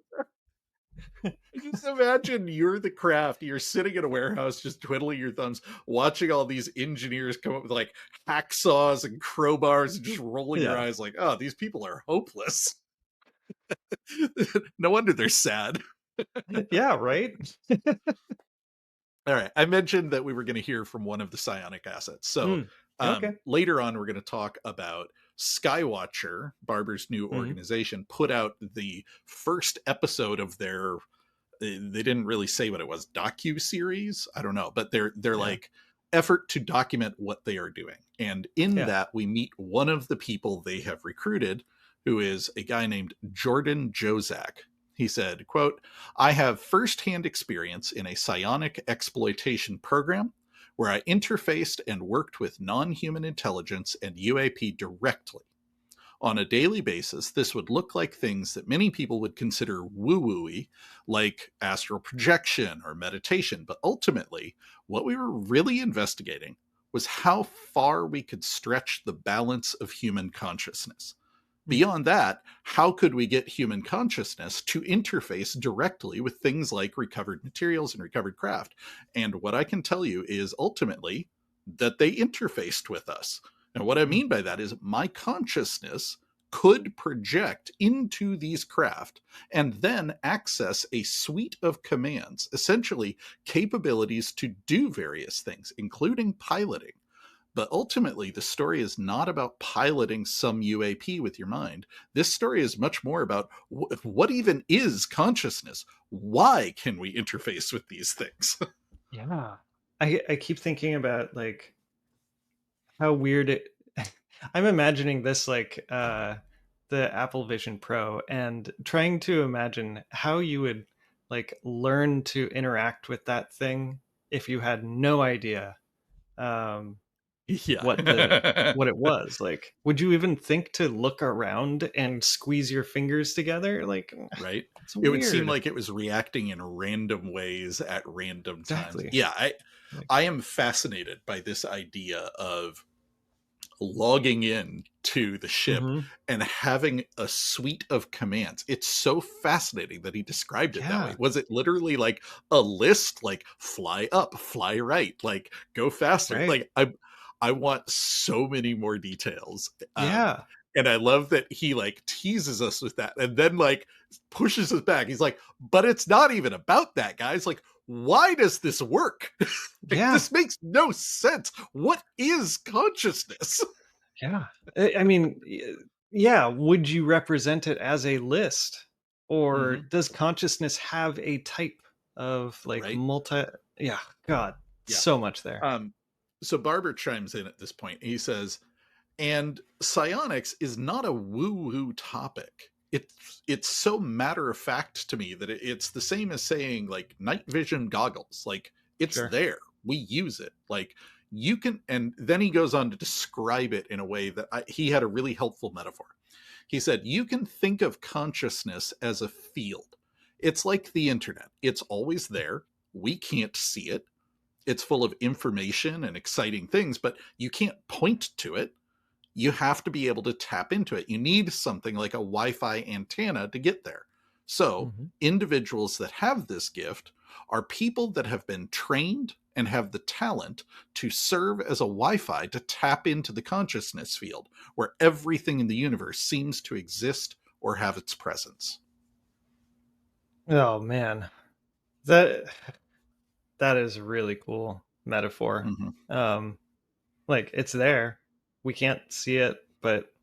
Just imagine you're the craft, you're sitting in a warehouse just twiddling your thumbs, watching all these engineers come up with hacksaws and crowbars and just rolling your eyes like, oh, these people are hopeless. No wonder they're sad. Yeah, right? All right. I mentioned that we were going to hear from one of the psionic assets. So later on, we're going to talk about Skywatcher, Barber's new organization, put out the first episode of their they didn't really say what it was, docu-series, I don't know, but they're Yeah. like effort to document what they are doing. And in Yeah. that, we meet one of the people they have recruited, who is a guy named Jordan Jozak. He said, quote, "I have firsthand experience in a psionic exploitation program where I interfaced and worked with non-human intelligence and UAP directly. On a daily basis, this would look like things that many people would consider woo-woo-y, like astral projection or meditation. But ultimately, what we were really investigating was how far we could stretch the balance of human consciousness. Beyond that, how could we get human consciousness to interface directly with things like recovered materials and recovered craft? And what I can tell you is ultimately that they interfaced with us. And what I mean by that is my consciousness could project into these craft and then access a suite of commands, essentially capabilities to do various things, including piloting. But ultimately, the story is not about piloting some UAP with your mind. This story is much more about what even is consciousness? Why can we interface with these things?" Yeah. I keep thinking about like how weird it I'm imagining this like the Apple Vision Pro and trying to imagine how you would like learn to interact with that thing if you had no idea um Yeah. what it was. Like, would you even think to look around and squeeze your fingers together? Like, Right? it's It would seem weird. like it was reacting in random ways at random times. Exactly. Yeah, Like, I am fascinated by this idea of logging in to the ship mhm. and having a suite of commands. It's so fascinating that he described it that way. Yeah, Was it literally like a list, like fly up, fly right, like go faster? right. Like I want so many more details. Yeah, And I love that he like teases us with that and then like pushes us back. He's like, but it's not even about that, guys. Like, why does this work? Like, yeah, this makes no sense. What is consciousness? yeah. I mean, yeah. Would you represent it as a list, or Hmm. does consciousness have a type of like Right? multi? Yeah, God, Yeah. so much there. Um, so Barber chimes in at this point. He says, and psionics is not a woo-woo topic. It's so matter of fact to me that it's the same as saying like night vision goggles. Like it's Sure. there. We use it. Like you can, and then he goes on to describe it in a way that he had a really helpful metaphor. He said, you can think of consciousness as a field. It's like the internet. It's always there. We can't see it. It's full of information and exciting things, but you can't point to it. You have to be able to tap into it. You need something like a Wi-Fi antenna to get there. So Mhm. individuals that have this gift are people that have been trained and have the talent to serve as a Wi-Fi to tap into the consciousness field where everything in the universe seems to exist or have its presence. Oh man, that that is a really cool metaphor. Mhm. Um, like it's there, we can't see it, but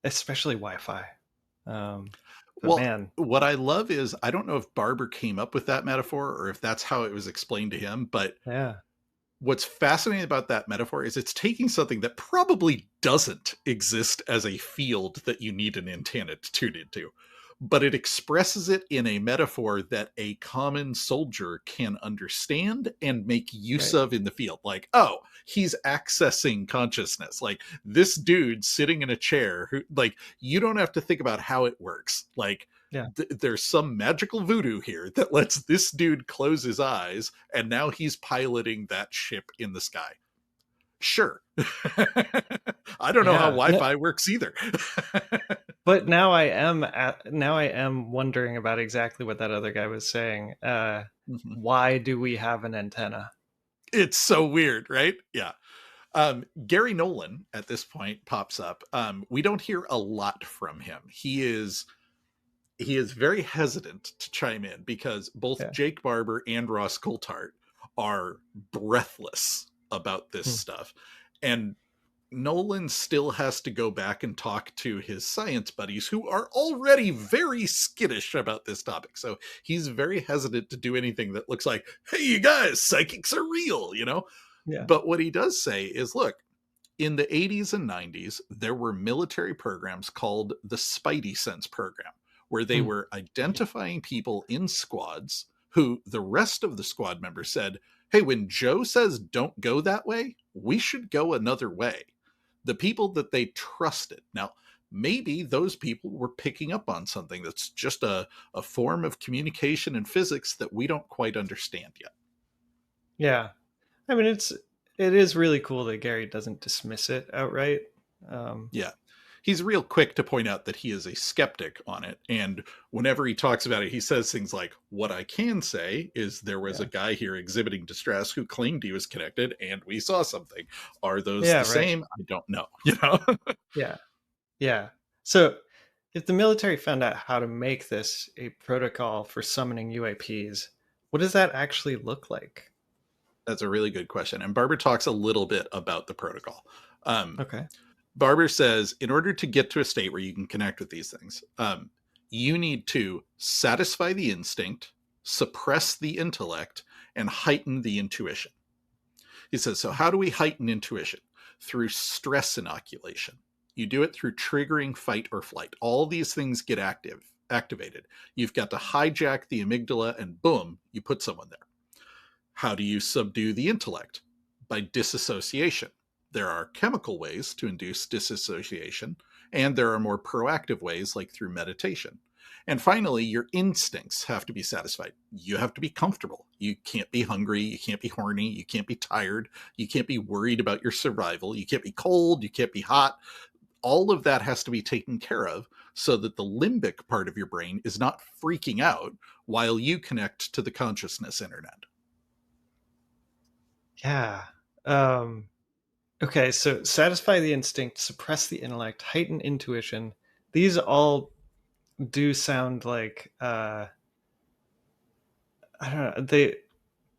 especially Wi-Fi. But Well, man, what I love is I don't know if Barber came up with that metaphor or if that's how it was explained to him, but yeah, what's fascinating about that metaphor is it's taking something that probably doesn't exist as a field that you need an antenna to tune into, but it expresses it in a metaphor that a common soldier can understand and make use right. of in the field. Like, oh, he's accessing consciousness. Like this dude sitting in a chair who, like, you don't have to think about how it works. Like, Yeah, there's some magical voodoo here that lets this dude close his eyes and now he's piloting that ship in the sky. Sure. I don't know how yeah. No, Wi-Fi works either. but now I am wondering about exactly what that other guy was saying. Why do we have an antenna? It's so weird, right? Yeah. Gary Nolan at this point pops up. We don't hear a lot from him. He is very hesitant to chime in because both Yeah. Jake Barber and Ross Coulthart are breathless about this Hmm. stuff. And Nolan still has to go back and talk to his science buddies who are already very skittish about this topic. So he's very hesitant to do anything that looks like, hey, you guys, psychics are real, you know? Yeah. But what he does say is, look, in the 80s and 90s, there were military programs called the Spidey Sense program, where they were identifying people in squads who the rest of the squad members said, hey, when Joe says don't go that way, we should go another way. The people that they trusted. Now, maybe those people were picking up on something that's just a form of communication and physics that we don't quite understand yet. Yeah. I mean, it is really cool that Gary doesn't dismiss it outright. Yeah. He's real quick to point out that he is a skeptic on it. And whenever he talks about it, he says things like, what I can say is there was a guy here exhibiting distress who claimed he was connected and we saw something. Are those the same? I don't know. You know? Yeah. Yeah. So if the military found out how to make this a protocol for summoning UAPs, what does that actually look like? That's a really good question. And Barber talks a little bit about the protocol. Okay. Barber says, in order to get to a state where you can connect with these things, you need to satisfy the instinct, suppress the intellect, and heighten the intuition. He says, so how do we heighten intuition? Through stress inoculation. You do it through triggering fight or flight. All these things get activated. You've got to hijack the amygdala and boom, you put someone there. How do you subdue the intellect? By disassociation. There are chemical ways to induce disassociation, and there are more proactive ways like through meditation. And finally, your instincts have to be satisfied. You have to be comfortable. You can't be hungry. You can't be horny. You can't be tired. You can't be worried about your survival. You can't be cold. You can't be hot. All of that has to be taken care of so that the limbic part of your brain is not freaking out while you connect to the consciousness internet. Yeah. Okay, so satisfy the instinct, suppress the intellect, heighten intuition. These all do sound like I don't know.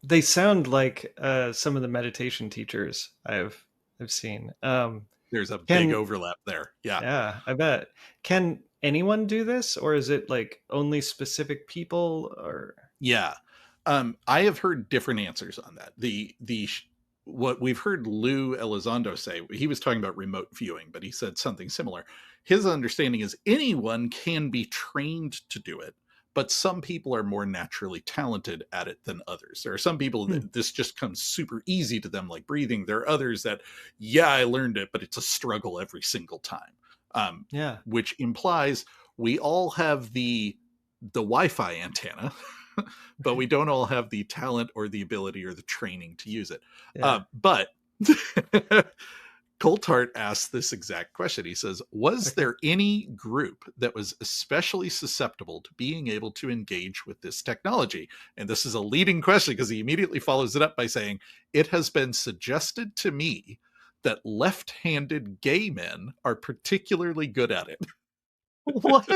They sound like some of the meditation teachers I've seen. There's a big overlap there. Yeah, I bet. Can anyone do this, or is it like only specific people? Or yeah, I have heard different answers on that. What we've heard Lou Elizondo say, he was talking about remote viewing, but he said something similar. His understanding is anyone can be trained to do it, but some people are more naturally talented at it than others. There are some people that this just comes super easy to them, like breathing. There are others that, I learned it, but it's a struggle every single time. Which implies we all have the Wi-Fi antenna, but we don't all have the talent or the ability or the training to use it. But Coulthart asked this exact question. He says, was there any group that was especially susceptible to being able to engage with this technology? And this is a leading question because he immediately follows it up by saying, it has been suggested to me that left-handed gay men are particularly good at it. What?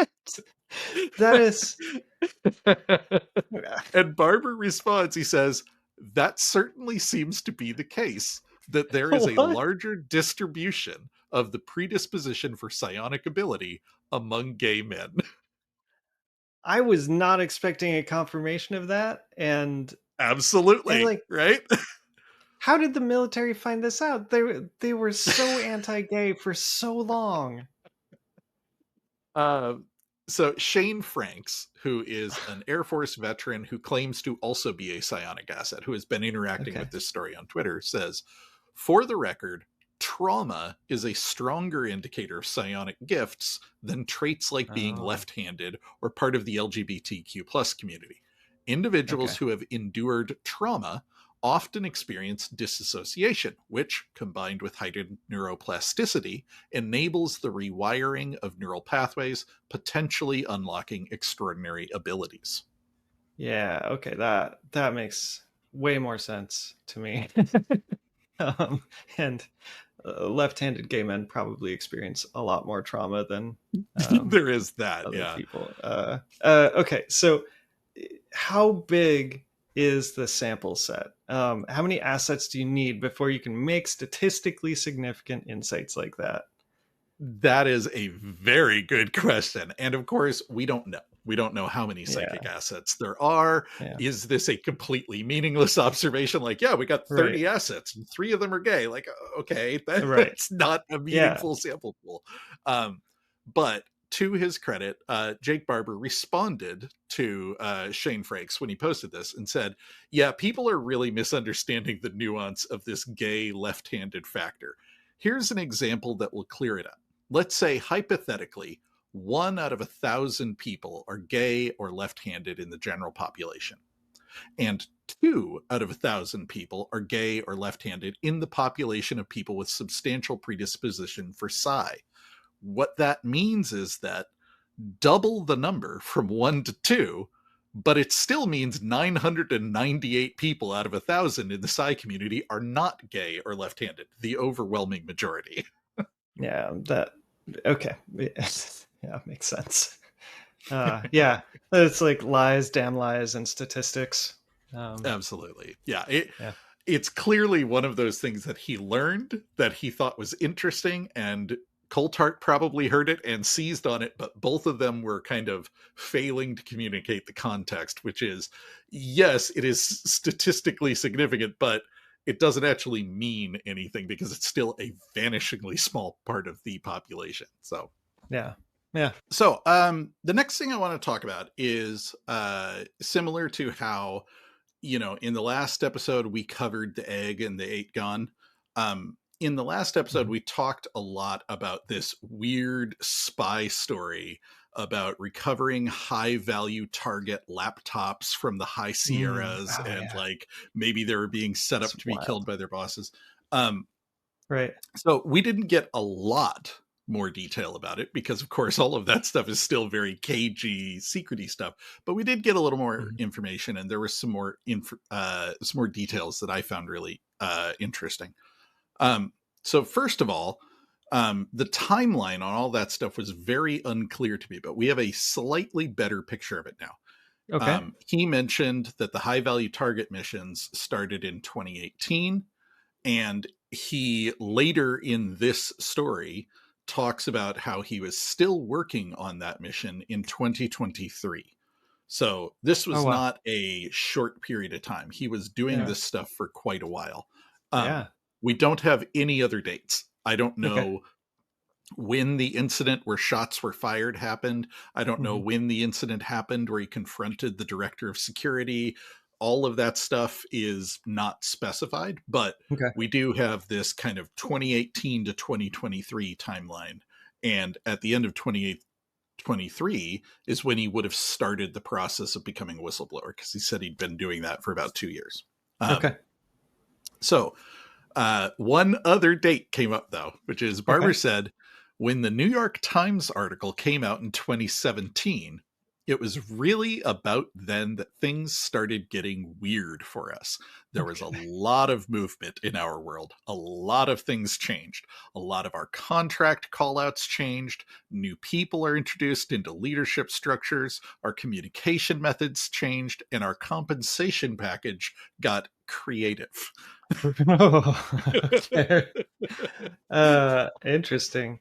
That is... And Barber responds, he says, that certainly seems to be the case, that there is a larger distribution of the predisposition for psionic ability among gay men. I was not expecting a confirmation of that. And absolutely, right? How did the military find this out? They were so anti-gay for so long. So Shane Franks, who is an Air Force veteran who claims to also be a psionic asset, who has been interacting with this story on Twitter, says, for the record, trauma is a stronger indicator of psionic gifts than traits like being left-handed or part of the LGBTQ plus community. Individuals who have endured trauma often experience disassociation, which, combined with heightened neuroplasticity, enables the rewiring of neural pathways, potentially unlocking extraordinary abilities. Yeah, okay, that makes way more sense to me. And left-handed gay men probably experience a lot more trauma than there is that, other people. Okay, so how big is the sample set? How many assets do you need before you can make statistically significant insights like that? That is a very good question. And of course, we don't know. We don't know how many psychic Yeah. assets there are. Yeah. Is this a completely meaningless observation? Like, yeah, we got 30 Right. assets and 3 of them are gay. Like, okay, Right. that's not a Yeah. meaningful sample pool. But to his credit, Jake Barber responded to Shane Frakes when he posted this and said, yeah, people are really misunderstanding the nuance of this gay left-handed factor. Here's an example that will clear it up. Let's say, hypothetically, 1 out of 1,000 people are gay or left-handed in the general population, and 2 out of 1,000 people are gay or left-handed in the population of people with substantial predisposition for psi. What that means is that double the number from 1 to 2, but it still means 998 people out of 1,000 in the psi community are not gay or left-handed, the overwhelming majority. Yeah. Okay. Yeah, makes sense. Yeah, it's like lies, damn lies, and statistics. Absolutely. Yeah. Yeah. It's clearly one of those things that he learned that he thought was interesting, and Coulthart probably heard it and seized on it, but both of them were kind of failing to communicate the context, which is, yes, it is statistically significant, but it doesn't actually mean anything because it's still a vanishingly small part of the population. So, Yeah. Yeah. So, the next thing I want to talk about is similar to how, in the last episode we covered the egg and the Eight-gon. In the last episode, we talked a lot about this weird spy story about recovering high value target laptops from the high Sierras, and like maybe they were being set up to be killed by their bosses. Right. So we didn't get a lot more detail about it because, of course, all of that stuff is still very cagey, secrety stuff. But we did get a little more information, and there was some more details that I found really interesting. So first of all, the timeline on all that stuff was very unclear to me, but we have a slightly better picture of it now. Okay. He mentioned that the high value target missions started in 2018, and he later in this story talks about how he was still working on that mission in 2023. So this was not a short period of time. He was doing this stuff for quite a while. We don't have any other dates. I don't know when the incident where shots were fired happened. I don't know when the incident happened where he confronted the director of security. All of that stuff is not specified, but we do have this kind of 2018 to 2023 timeline. And at the end of 2023 is when he would have started the process of becoming a whistleblower, because he said he'd been doing that for about 2 years. So one other date came up, though, which is Barber said when the New York Times article came out in 2017, it was really about then that things started getting weird for us. There was a lot of movement in our world. A lot of things changed. A lot of our contract callouts changed. New people are introduced into leadership structures. Our communication methods changed, and our compensation package got creative. Interesting.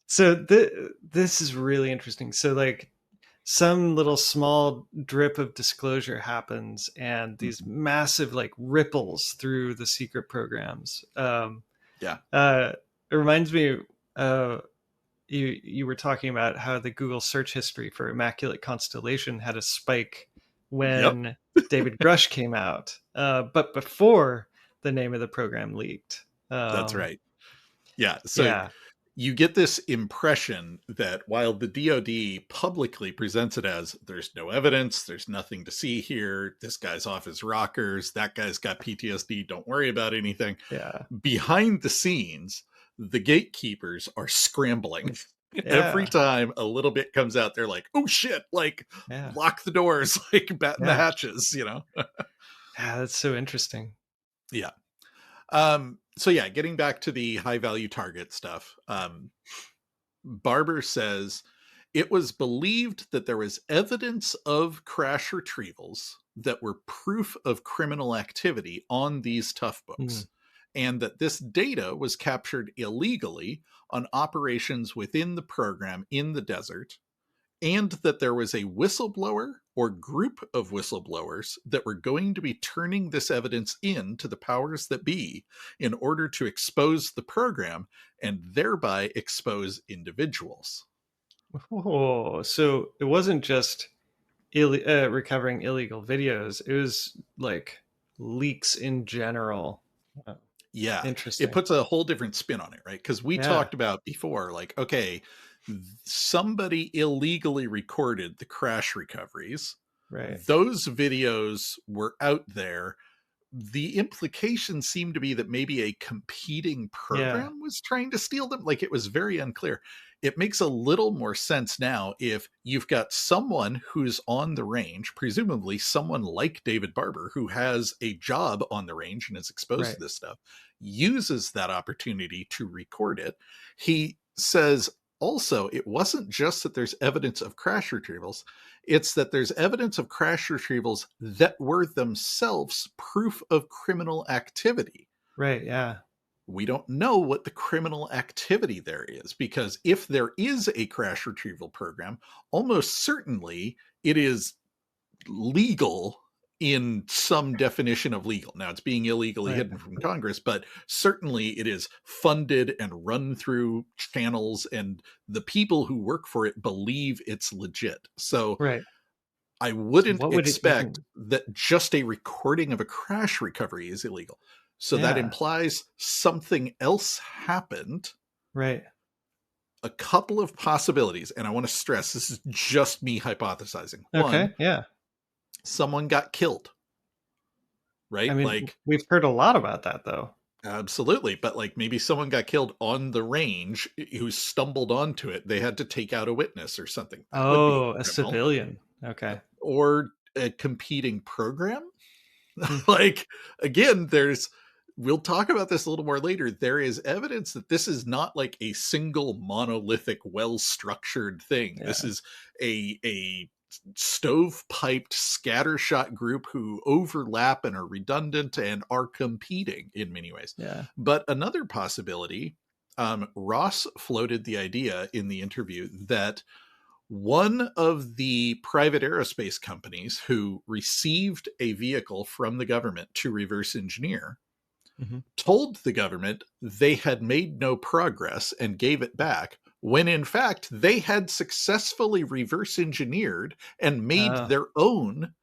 So this is really interesting. So like some little small drip of disclosure happens, and these massive like ripples through the secret programs. It reminds me, you were talking about how the Google search history for Immaculate Constellation had a spike when David Grush came out, but before the name of the program leaked. That's right. Yeah. So you get this impression that while the DoD publicly presents it as there's no evidence, there's nothing to see here, this guy's off his rockers, that guy's got PTSD, don't worry about anything. Behind the scenes, the gatekeepers are scrambling. Every time a little bit comes out, they're like, oh shit, like lock the doors, like batten the hatches, Yeah, that's so interesting. Yeah. So yeah, getting back to the high value target stuff, Barber says it was believed that there was evidence of crash retrievals, that were proof of criminal activity on these tough books, and that this data was captured illegally on operations within the program in the desert, and that there was a whistleblower or group of whistleblowers that were going to be turning this evidence in to the powers that be in order to expose the program and thereby expose individuals. Oh, so it wasn't just recovering illegal videos. It was like leaks in general. Oh, Yeah, it interesting. puts a whole different spin on it, right? Because we Yeah, talked about before, like, okay, somebody illegally recorded the crash recoveries. right. Those videos were out there. The implication seemed to be that maybe a competing Yeah, program was trying to steal them. Like, it was very unclear. It makes a little more sense now if you've got someone who's on the range, presumably someone like David Barber, who has a job on the range and is exposed right. to this stuff, uses that opportunity to record it. He says also, it wasn't just that there's evidence of crash retrievals, it's that there's evidence of crash retrievals that were themselves proof of criminal activity. Right, yeah. We don't know what the criminal activity there is, because if there is a crash retrieval program, almost certainly it is legal in some definition of legal. Now, it's being illegally Right. hidden from Congress, but certainly it is funded and run through channels, and the people who work for it believe it's legit. So Right. I So wouldn't what would it expect even that just a recording of a crash recovery is illegal. So that Yeah, implies something else happened. right. A couple of possibilities, and I want to stress this is just me hypothesizing. One, Okay, yeah. someone got killed, I right? mean, Like, we've heard a lot about that though. absolutely. But like, maybe someone got killed on the range who stumbled onto it. They had to take out a witness or something. That would be Oh, a criminal. civilian. Okay. Or a competing program. Hmm. Like, again, we'll talk about this a little more later. There is evidence that this is not like a single monolithic, well-structured thing. This Yeah. is a stove-piped scattershot group who overlap and are redundant and are competing in many ways. Yeah. But another possibility, Ross floated the idea in the interview that one of the private aerospace companies who received a vehicle from the government to reverse engineer Hmm. told the government they had made no progress and gave it back, when in fact they had successfully reverse engineered and made Oh, their own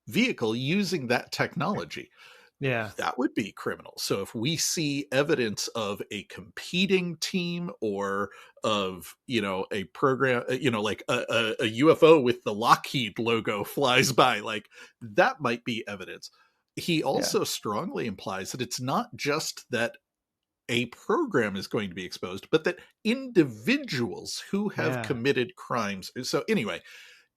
vehicle using that technology. yeah. That would be criminal. So if we see evidence of a competing team, or of, a program, like a UFO with the Lockheed logo flies by, like, that might be evidence. He Yeah. also strongly implies that it's not just that a program is going to be exposed, but that individuals who have Yeah. committed crimes. So anyway,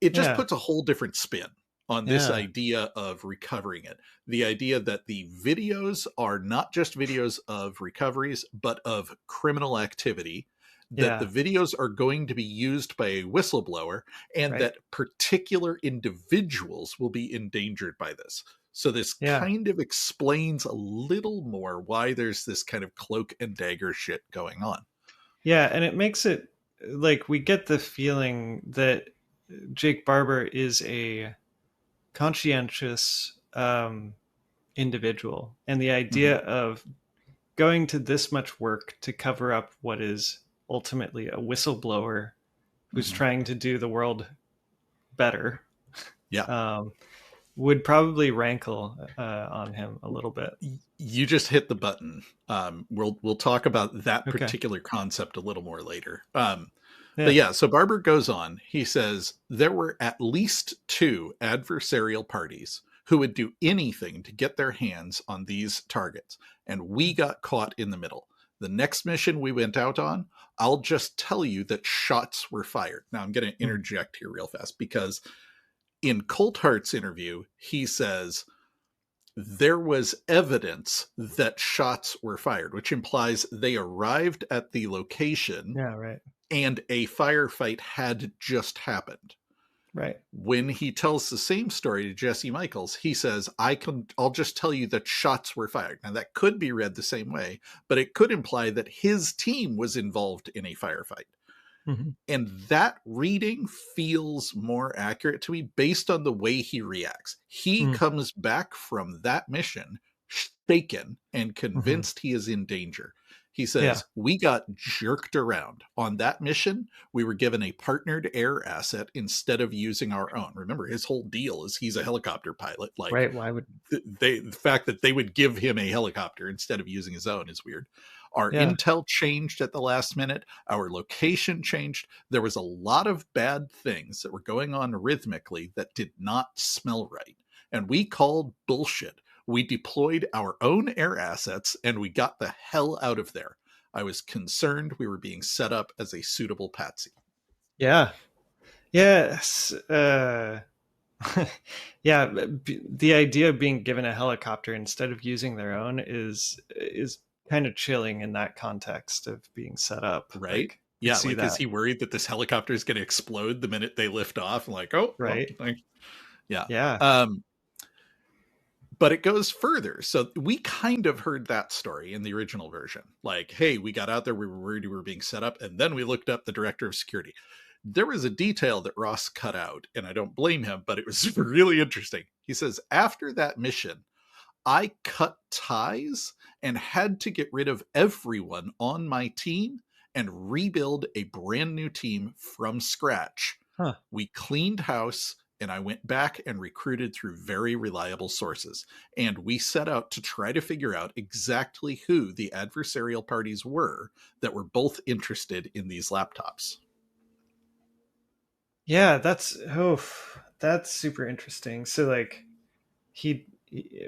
it just Yeah. puts a whole different spin on this Yeah. idea of recovering it. The idea that the videos are not just videos of recoveries, but of criminal activity, that the Yeah. videos are going to be used by a whistleblower, and Right. that particular individuals will be endangered by this. So this Yeah. kind of explains a little more why there's this kind of cloak and dagger shit going on. Yeah. And it makes it like we get the feeling that Jake Barber is a conscientious individual. And the Mhm. idea of going to this much work to cover up what is ultimately a whistleblower who's Mhm. trying to do the world better Yeah. um, would probably rankle on him a little bit. You just hit the button. We'll talk about that Okay. particular concept a little more later. But Yeah. yeah, so Barber goes on. He says there were at least two adversarial parties who would do anything to get their hands on these targets, and we got caught in the middle. The next mission we went out on, I'll just tell you that shots were fired. Now I'm going to Hmm. interject here real fast, because in Coulthart's interview, he says there was evidence that shots were fired, which implies they arrived at the location Yeah. Right. and a firefight had just happened. Right. When he tells the same story to Jesse Michels, he says, I'll just tell you that shots were fired. Now that could be read the same way, but it could imply that his team was involved in a firefight. Mm-hmm. And that reading feels more accurate to me based on the way he reacts. He comes back from that mission shaken and convinced he is in danger. He says, we got jerked around on that mission. We were given a partnered air asset instead of using our own. Remember, his whole deal is he's a helicopter pilot. Like, right. Why would the fact that they would give him a helicopter instead of using his own is weird. Our intel changed at the last minute. Our location changed. There was a lot of bad things that were going on rhythmically that did not smell right. And we called bullshit. We deployed our own air assets and we got the hell out of there. I was concerned we were being set up as a suitable patsy. Yeah. Yes. Yeah. The idea of being given a helicopter instead of using their own is kind of chilling in that context of being set up. Right. Like, yeah. Like, is he worried that this helicopter is going to explode the minute they lift off? Like, oh, right. Well, like, yeah. Yeah. But it goes further. So we kind of heard that story in the original version. Like, hey, we got out there, we were worried we were being set up, and then we looked up the director of security. There was a detail that Ross cut out, and I don't blame him, but it was really interesting. He says, after that mission, I cut ties and had to get rid of everyone on my team and rebuild a brand new team from scratch. We cleaned house, and I went back and recruited through very reliable sources. And we set out to try to figure out exactly who the adversarial parties were that were both interested in these laptops. Yeah, that's super interesting. So like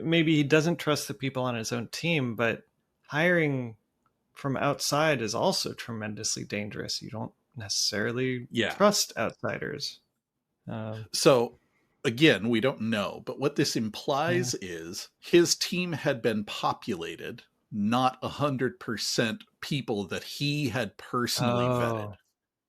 maybe he doesn't trust the people on his own team, but hiring from outside is also tremendously dangerous. You don't necessarily trust outsiders. So again, we don't know, but what this implies is his team had been populated, not 100% people that he had personally vetted.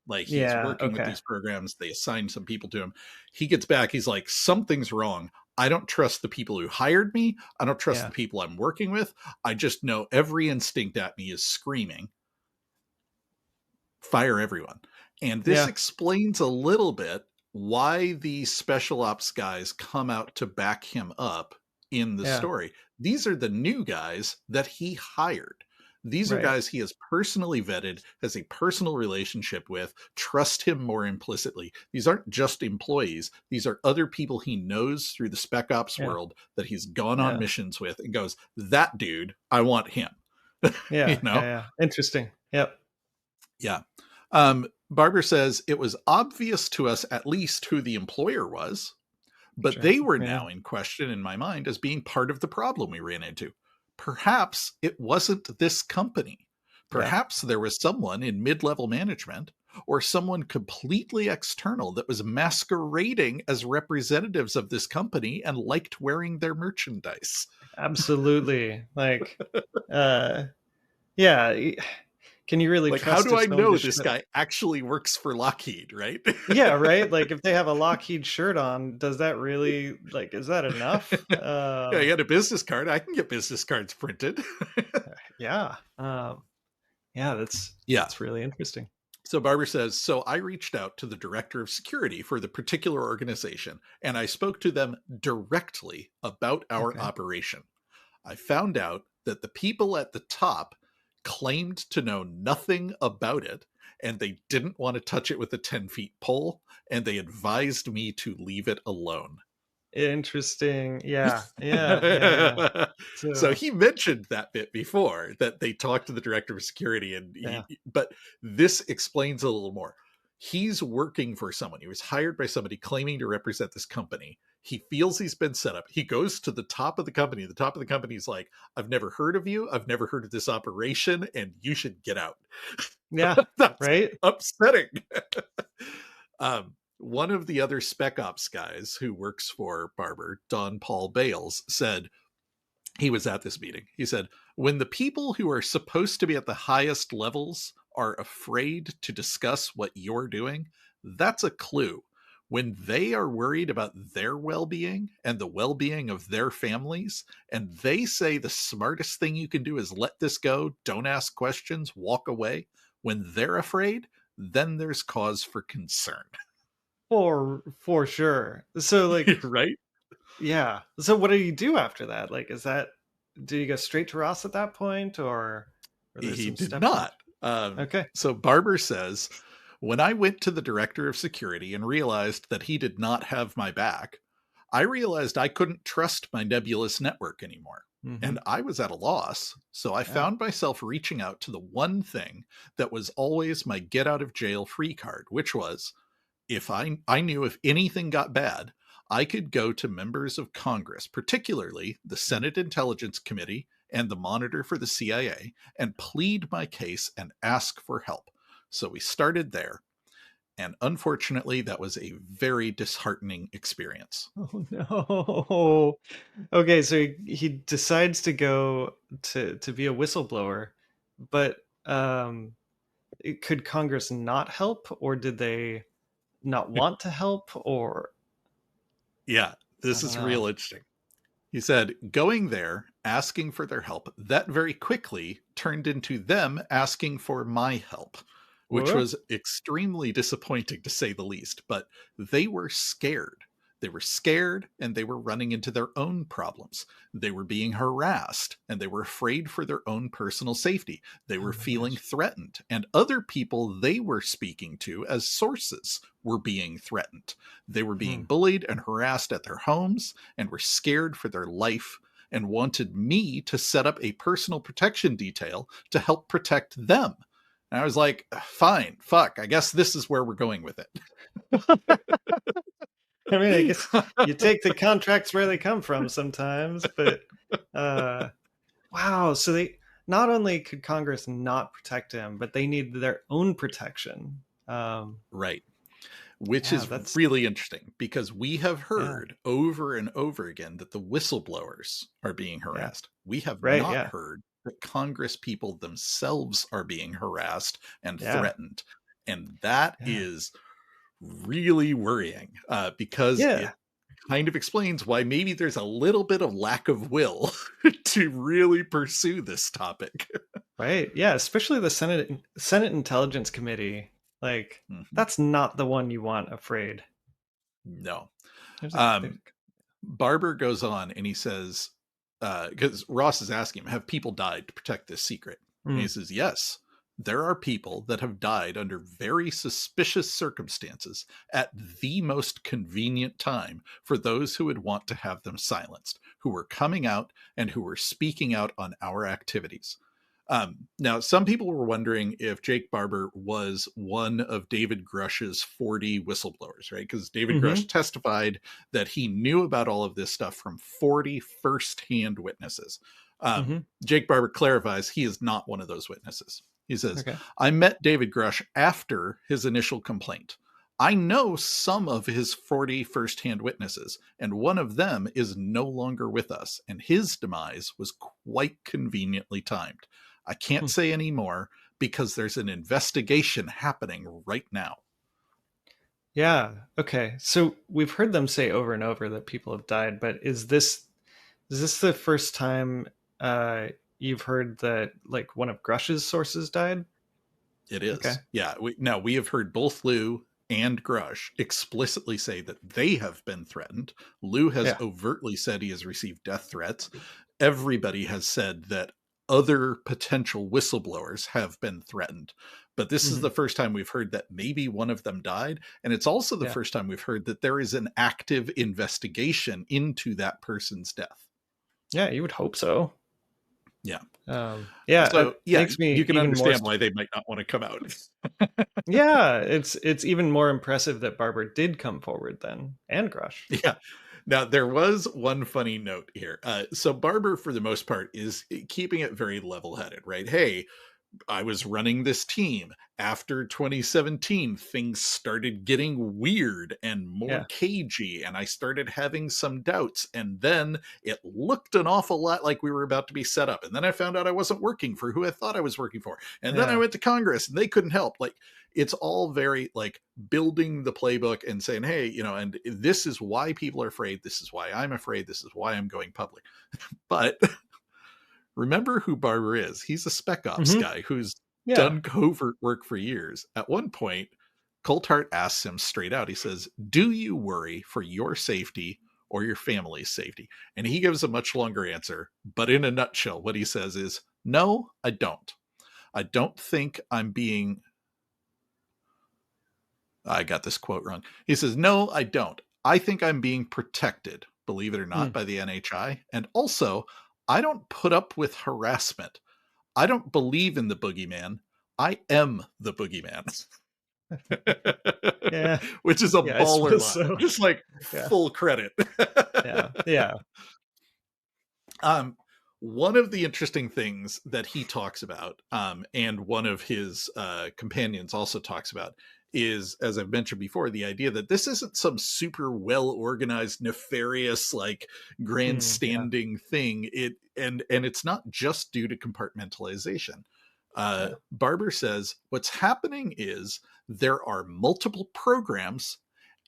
Like, he's working with these programs. They assign some people to him. He gets back. He's like, something's wrong. I don't trust the people who hired me. I don't trust the people I'm working with. I just know every instinct at me is screaming, fire everyone. And this explains a little bit why the special ops guys come out to back him up in the story. These are the new guys that he hired. These are guys he has personally vetted, has a personal relationship with, trust him more implicitly. These aren't just employees. These are other people he knows through the spec ops world that he's gone on missions with and goes, that dude, I want him. You know? Interesting. Yep. Yeah. Barber says it was obvious to us at least who the employer was, but they were now in question in my mind as being part of the problem we ran into. Perhaps it wasn't this company. Perhaps there was someone in mid-level management or someone completely external that was masquerading as representatives of this company and liked wearing their merchandise. Absolutely. Like, yeah. Can you really like, trust? How do I know this guy actually works for Lockheed, right? Yeah, right. Like, if they have a Lockheed shirt on, does that really, like, is that enough? Yeah, he had a business card. I can get business cards printed. That's really interesting. So Barber says, so I reached out to the director of security for the particular organization, and I spoke to them directly about our operation. I found out that the people at the top claimed to know nothing about it, and they didn't want to touch it with a 10-foot pole, and they advised me to leave it alone. Interesting. Yeah. So he mentioned that bit before, that they talked to the director of security, and but this explains a little more. He's working for someone. He was hired by somebody claiming to represent this company. He feels he's been set up. He goes to the top of the company. The top of the company is like, I've never heard of you. I've never heard of this operation, and you should get out. Yeah. That's right. Upsetting. One of the other spec ops guys who works for Barber, Don Paul Bales, said, he was at this meeting. He said, when the people who are supposed to be at the highest levels are afraid to discuss what you're doing, that's a clue. when they are worried about their well-being and the well-being of their families, and they say the smartest thing you can do is let this go, don't ask questions, walk away, when they're afraid, then there's cause for concern. For sure. So like, Right? yeah. So what do you do after that? Like, do you go straight to Ross at that point, or there's He some did steps? not. Okay. So Barber says, when I went to the director of security and realized that he did not have my back, I realized I couldn't trust my nebulous network anymore. And I was at a loss. So I found myself reaching out to the one thing that was always my get out of jail free card, which was, if I knew if anything got bad, I could go to members of Congress, particularly the Senate Intelligence Committee and the monitor for the CIA, and plead my case and ask for help. So we started there. And unfortunately, that was a very disheartening experience. Oh no. Okay, so he decides to go to be a whistleblower, but could Congress not help, or did they not want to help, or Yeah, I this don't is know. real interesting. He said, going there, asking for their help, that very quickly turned into them asking for my help, which What? was extremely disappointing to say the least. But they were scared. They were scared and they were running into their own problems. They were being harassed and they were afraid for their own personal safety. They were Oh my feeling gosh. threatened, and other people they were speaking to as sources were being threatened. They were being Hmm. bullied and harassed at their homes and were scared for their life and wanted me to set up a personal protection detail to help protect them. And I was like, fine, fuck, I guess this is where we're going with it. I mean, I guess you take the contracts where they come from sometimes, but wow. So they not only could Congress not protect him, but they need their own protection. Right. Which Yeah, is that's really interesting because we have yeah, heard over and over again that the whistleblowers are being yeah, harassed. We have right, not yeah, heard that Congress people themselves are being harassed and yeah, threatened. And that yeah, is really worrying because yeah, it kind of explains why maybe there's a little bit of lack of will to really pursue this topic. right, yeah. Especially the Senate Intelligence Committee. Like, Mhm. that's not the one you want afraid. No. There's Um, Barber goes on and he says, because Ross is asking him, have people died to protect this secret? And he mm, says, yes, there are people that have died under very suspicious circumstances at the most convenient time for those who would want to have them silenced, who were coming out and who were speaking out on our activities. Now, some people were wondering if Jake Barber was one of David Grush's 40 whistleblowers, right? Because David mm-hmm, Grush testified that he knew about all of this stuff from 40 firsthand witnesses. mm-hmm. Jake Barber clarifies he is not one of those witnesses. He says, Okay. I met David Grush after his initial complaint. I know some of his 40 firsthand witnesses, and one of them is no longer with us, and his demise was quite conveniently timed. I can't Hmm. say any more because there's an investigation happening right now. Yeah. Okay. So we've heard them say over and over that people have died, but is this the first time uh you've heard that like one of Grush's sources died? It Okay. is. Yeah. We have heard both Lou and Grush explicitly say that they have been threatened. Lou has Yeah. overtly said he has received death threats. Everybody has said that other potential whistleblowers have been threatened. But this is Hmm. the first time we've heard that maybe one of them died. And it's also the Yeah. first time we've heard that there is an active investigation into that person's death. Yeah, you would hope so. Yeah. Yeah, So, it yeah, makes me you can even more understand why they might not want to come out. yeah, it's even more impressive that Barber did come forward then, and Grush. Yeah. Now, there was one funny note here. So Barber, for the most part, is keeping it very level-headed, right? Hey, I was running this team. After 2017, things started getting weird and more Yeah. cagey, and I started having some doubts. And then it looked an awful lot like we were about to be set up. And then I found out I wasn't working for who I thought I was working for. And then I Yeah. went to Congress and they couldn't help. Like, it's all very like building the playbook and saying, hey, you know, and this is why people are afraid. This is why I'm afraid. This is why I'm going public. But remember who Barber is. He's a spec ops guy who's Yeah. done covert work for years. At one point, Coulthart asks him straight out, he says, do you worry for your safety or your family's safety? And he gives a much longer answer. But in a nutshell, what he says is, no, I don't. I don't think I'm being... I got this quote wrong. He says, no, I don't. I think I'm being protected, believe it or not, by the NHI. And also, I don't put up with harassment. I don't believe in the boogeyman. I am the boogeyman. Yeah. Which is a baller line. So. Just like full credit. Yeah. One of the interesting things that he talks about, and one of his companions also talks about, is, as I've mentioned before, the idea that this isn't some super well-organized, nefarious, like grandstanding thing. And it's not just due to compartmentalization. Barber says what's happening is there are multiple programs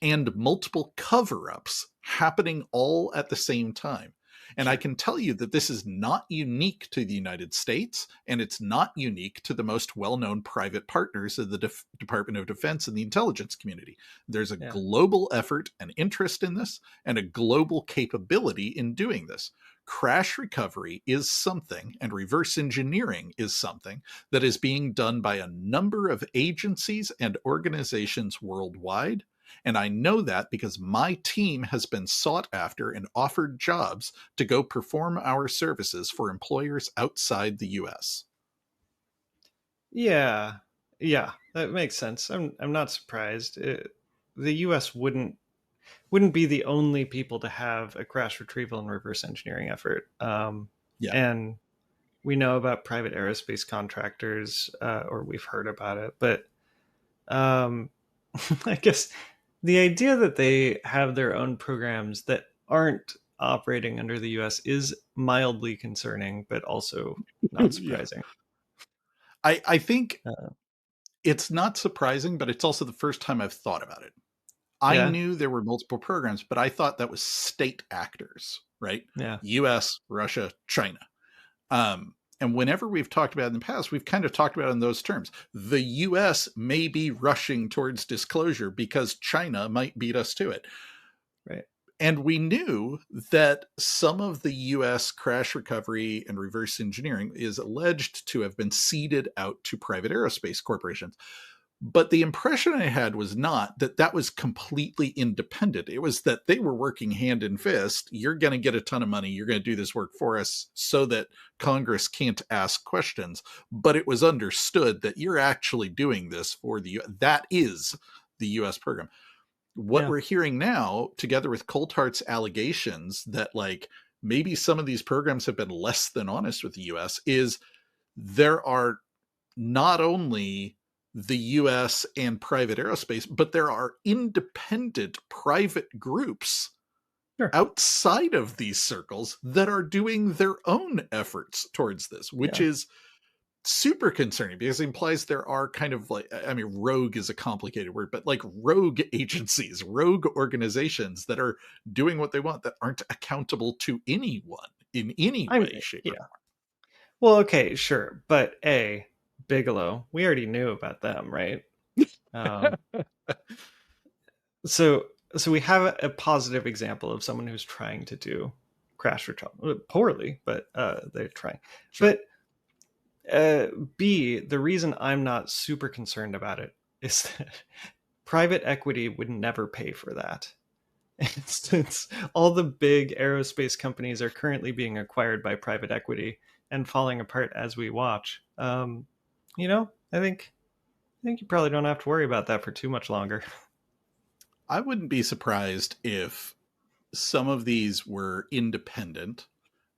and multiple cover-ups happening all at the same time. And I can tell you that this is not unique to the United States, and it's not unique to the most well-known private partners of the Department of Defense and the intelligence community. There's a global effort and interest in this, and a global capability in doing this. Crash recovery is something, and reverse engineering is something that is being done by a number of agencies and organizations worldwide. And I know that because my team has been sought after and offered jobs to go perform our services for employers outside the US. Yeah, that makes sense. I'm not surprised. The US wouldn't be the only people to have a crash retrieval and reverse engineering effort. And we know about private aerospace contractors, or we've heard about it, but I guess the idea that they have their own programs that aren't operating under the US is mildly concerning, but also not surprising. I think it's not surprising, but it's also the first time I've thought about it. I knew there were multiple programs, but I thought that was state actors, right? Yeah. US, Russia, China. And whenever we've talked about it in the past, we've kind of talked about it in those terms. The US may be rushing towards disclosure because China might beat us to it. Right. And we knew that some of the US crash recovery and reverse engineering is alleged to have been seeded out to private aerospace corporations. But the impression I had was not that that was completely independent. It was that they were working hand in fist. You're going to get a ton of money. You're going to do this work for us so that Congress can't ask questions. But it was understood that you're actually doing this for that is the U.S. program. What we're hearing now, together with Coulthart's allegations that like maybe some of these programs have been less than honest with the U.S., is there are not only the US and private aerospace, but there are independent private groups outside of these circles that are doing their own efforts towards this, which is super concerning because it implies there are kind of like, I mean, rogue is a complicated word, but like rogue agencies, rogue organizations that are doing what they want that aren't accountable to anyone in any way, shape, or form. Well, okay, sure. But Bigelow, we already knew about them, right? So we have a positive example of someone who's trying to do crash retrieval poorly, but they're trying. Sure. But B, the reason I'm not super concerned about it is that private equity would never pay for that. Since all the big aerospace companies are currently being acquired by private equity and falling apart as we watch, I think you probably don't have to worry about that for too much longer. I wouldn't be surprised if some of these were independent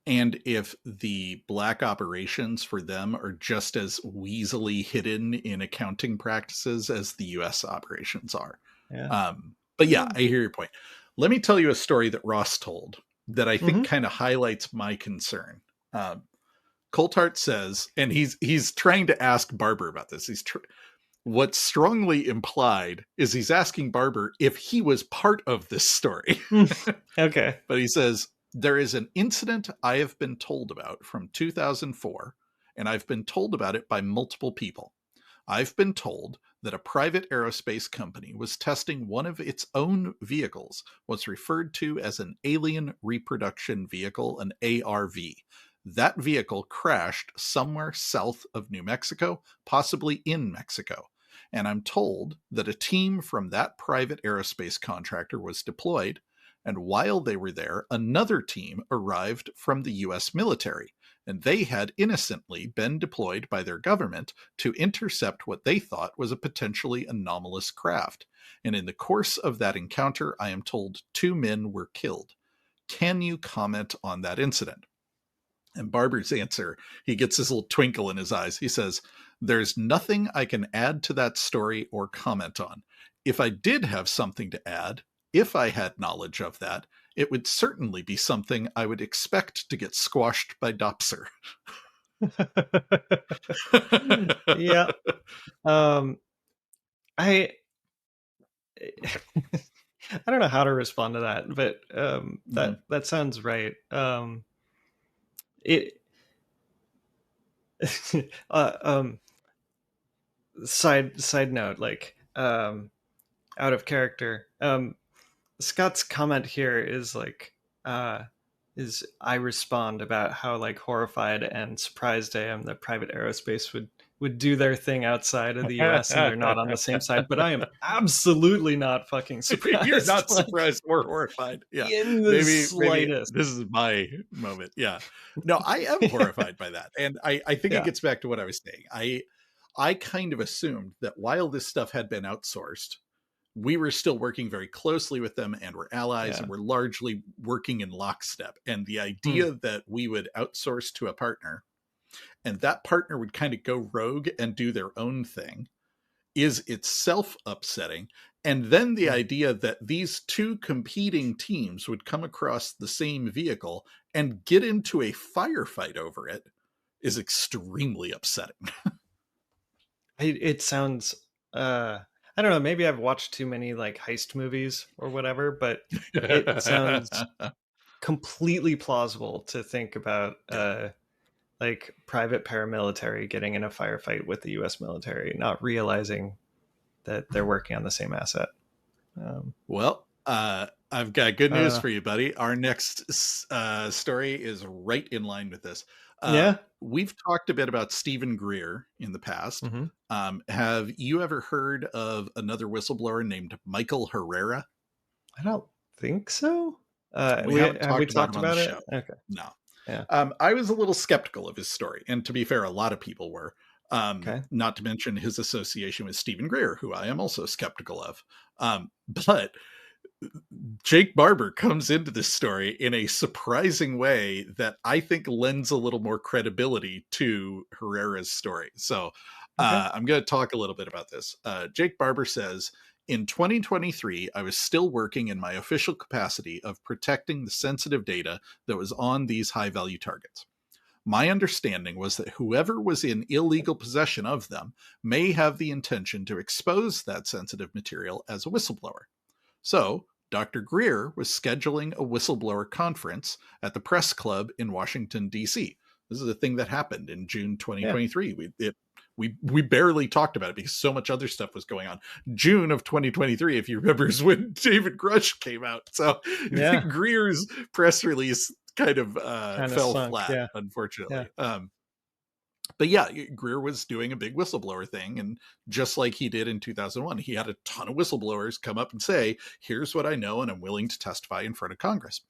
and if the black operations for them are just as weaselly hidden in accounting practices as the US operations are. Yeah. But yeah, I hear your point. Let me tell you a story that Ross told that I think Mhm. kind of highlights my concern. Coulthart says, and he's trying to ask Barber about this. What's strongly implied is he's asking Barber if he was part of this story. Okay. But he says, there is an incident I have been told about from 2004, and I've been told about it by multiple people. I've been told that a private aerospace company was testing one of its own vehicles, what's referred to as an alien reproduction vehicle, an ARV. That vehicle crashed somewhere south of New Mexico, possibly in Mexico. And I'm told that a team from that private aerospace contractor was deployed, and while they were there, another team arrived from the US military, and they had innocently been deployed by their government to intercept what they thought was a potentially anomalous craft. And in the course of that encounter, I am told 2 men were killed. Can you comment on that incident? And Barber's answer, he gets this little twinkle in his eyes. He says, there's nothing I can add to that story or comment on. If I did have something to add, if I had knowledge of that, it would certainly be something I would expect to get squashed by Dopser. Yeah. I I don't know how to respond to that, but that sounds right. It side note, like out of character. Scott's comment here is like is I respond about how like horrified and surprised I am that private aerospace would do their thing outside of the US and they're not on the same side, but I am absolutely not fucking surprised. You're not surprised or horrified. Yeah. In the slightest. This is my moment. Yeah. No, I am horrified by that. And I think it gets back to what I was saying. I kind of assumed that while this stuff had been outsourced, we were still working very closely with them and we're allies and we're largely working in lockstep. And the idea that we would outsource to a partner and that partner would kind of go rogue and do their own thing is itself upsetting. And then the idea that these two competing teams would come across the same vehicle and get into a firefight over it is extremely upsetting. It sounds I don't know, maybe I've watched too many like heist movies or whatever, but it sounds completely plausible to think about like private paramilitary getting in a firefight with the US military, not realizing that they're working on the same asset. Well, I've got good news for you, buddy. Our next story is right in line with this. We've talked a bit about Stephen Greer in the past. Have you ever heard of another whistleblower named Michael Herrera? I don't think so. Have we talked about it? Show. Okay. No. Yeah. I was a little skeptical of his story. And to be fair, a lot of people were. Not to mention his association with Stephen Greer, who I am also skeptical of. But Jake Barber comes into this story in a surprising way that I think lends a little more credibility to Herrera's story. So I'm going to talk a little bit about this. Jake Barber says, in 2023, I was still working in my official capacity of protecting the sensitive data that was on these high-value targets. My understanding was that whoever was in illegal possession of them may have the intention to expose that sensitive material as a whistleblower. So, Dr. Greer was scheduling a whistleblower conference at the press club in Washington, D.C. This is a thing that happened in June 2023. We barely talked about it because so much other stuff was going on. June of 2023, if you remember, is when David Grush came out. So Greer's press release kind of fell flat, unfortunately. But yeah, Greer was doing a big whistleblower thing. And just like he did in 2001, he had a ton of whistleblowers come up and say, here's what I know, and I'm willing to testify in front of Congress.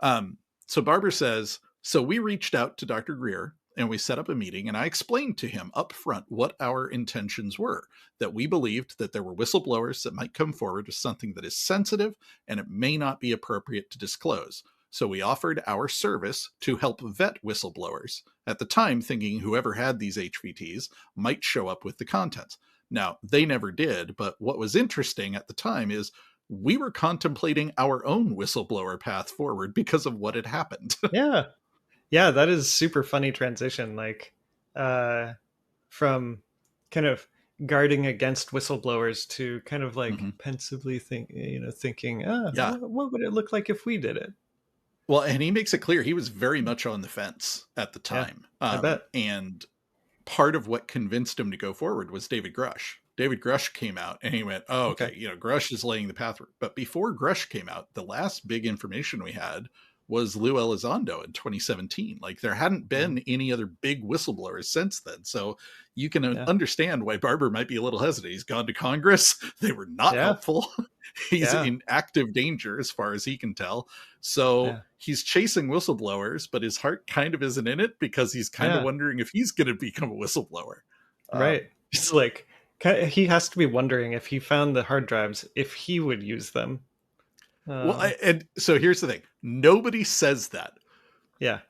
So Barber says, so we reached out to Dr. Greer and we set up a meeting, and I explained to him up front what our intentions were, that we believed that there were whistleblowers that might come forward with something that is sensitive and it may not be appropriate to disclose. So we offered our service to help vet whistleblowers, at the time thinking whoever had these HVTs might show up with the contents. Now, they never did, but what was interesting at the time is we were contemplating our own whistleblower path forward because of what had happened. Yeah. Yeah, that is super funny transition. Like, from kind of guarding against whistleblowers to kind of like pensively thinking, Yeah. what would it look like if we did it? Well, and he makes it clear he was very much on the fence at the time. I bet. And part of what convinced him to go forward was David Grush. David Grush came out and he went, oh, okay, Grush is laying the path. But before Grush came out, the last big information we had was Lou Elizondo in 2017. Like, there hadn't been any other big whistleblowers since then. So you can understand why Barber might be a little hesitant. He's gone to Congress. They were not helpful. He's in active danger as far as he can tell. So he's chasing whistleblowers, but his heart kind of isn't in it because he's kind of wondering if he's going to become a whistleblower. Right. It's like, he has to be wondering if he found the hard drives, if he would use them. And so here's the thing. Nobody says that. Yeah.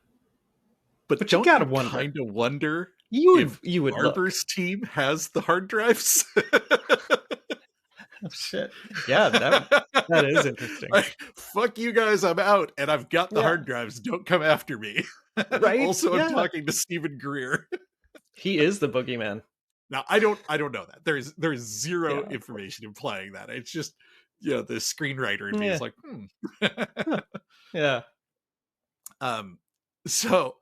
But you gotta wonder. Kind of wonder you would Barber's team has the hard drives. Oh, shit. Yeah, that is interesting. Like, fuck you guys, I'm out, and I've got the hard drives. Don't come after me. Right? Also, I'm talking to Stephen Greer. He is the boogeyman. Now, I don't know that. There's zero information implying that. It's just, the screenwriter in me is like, Yeah. So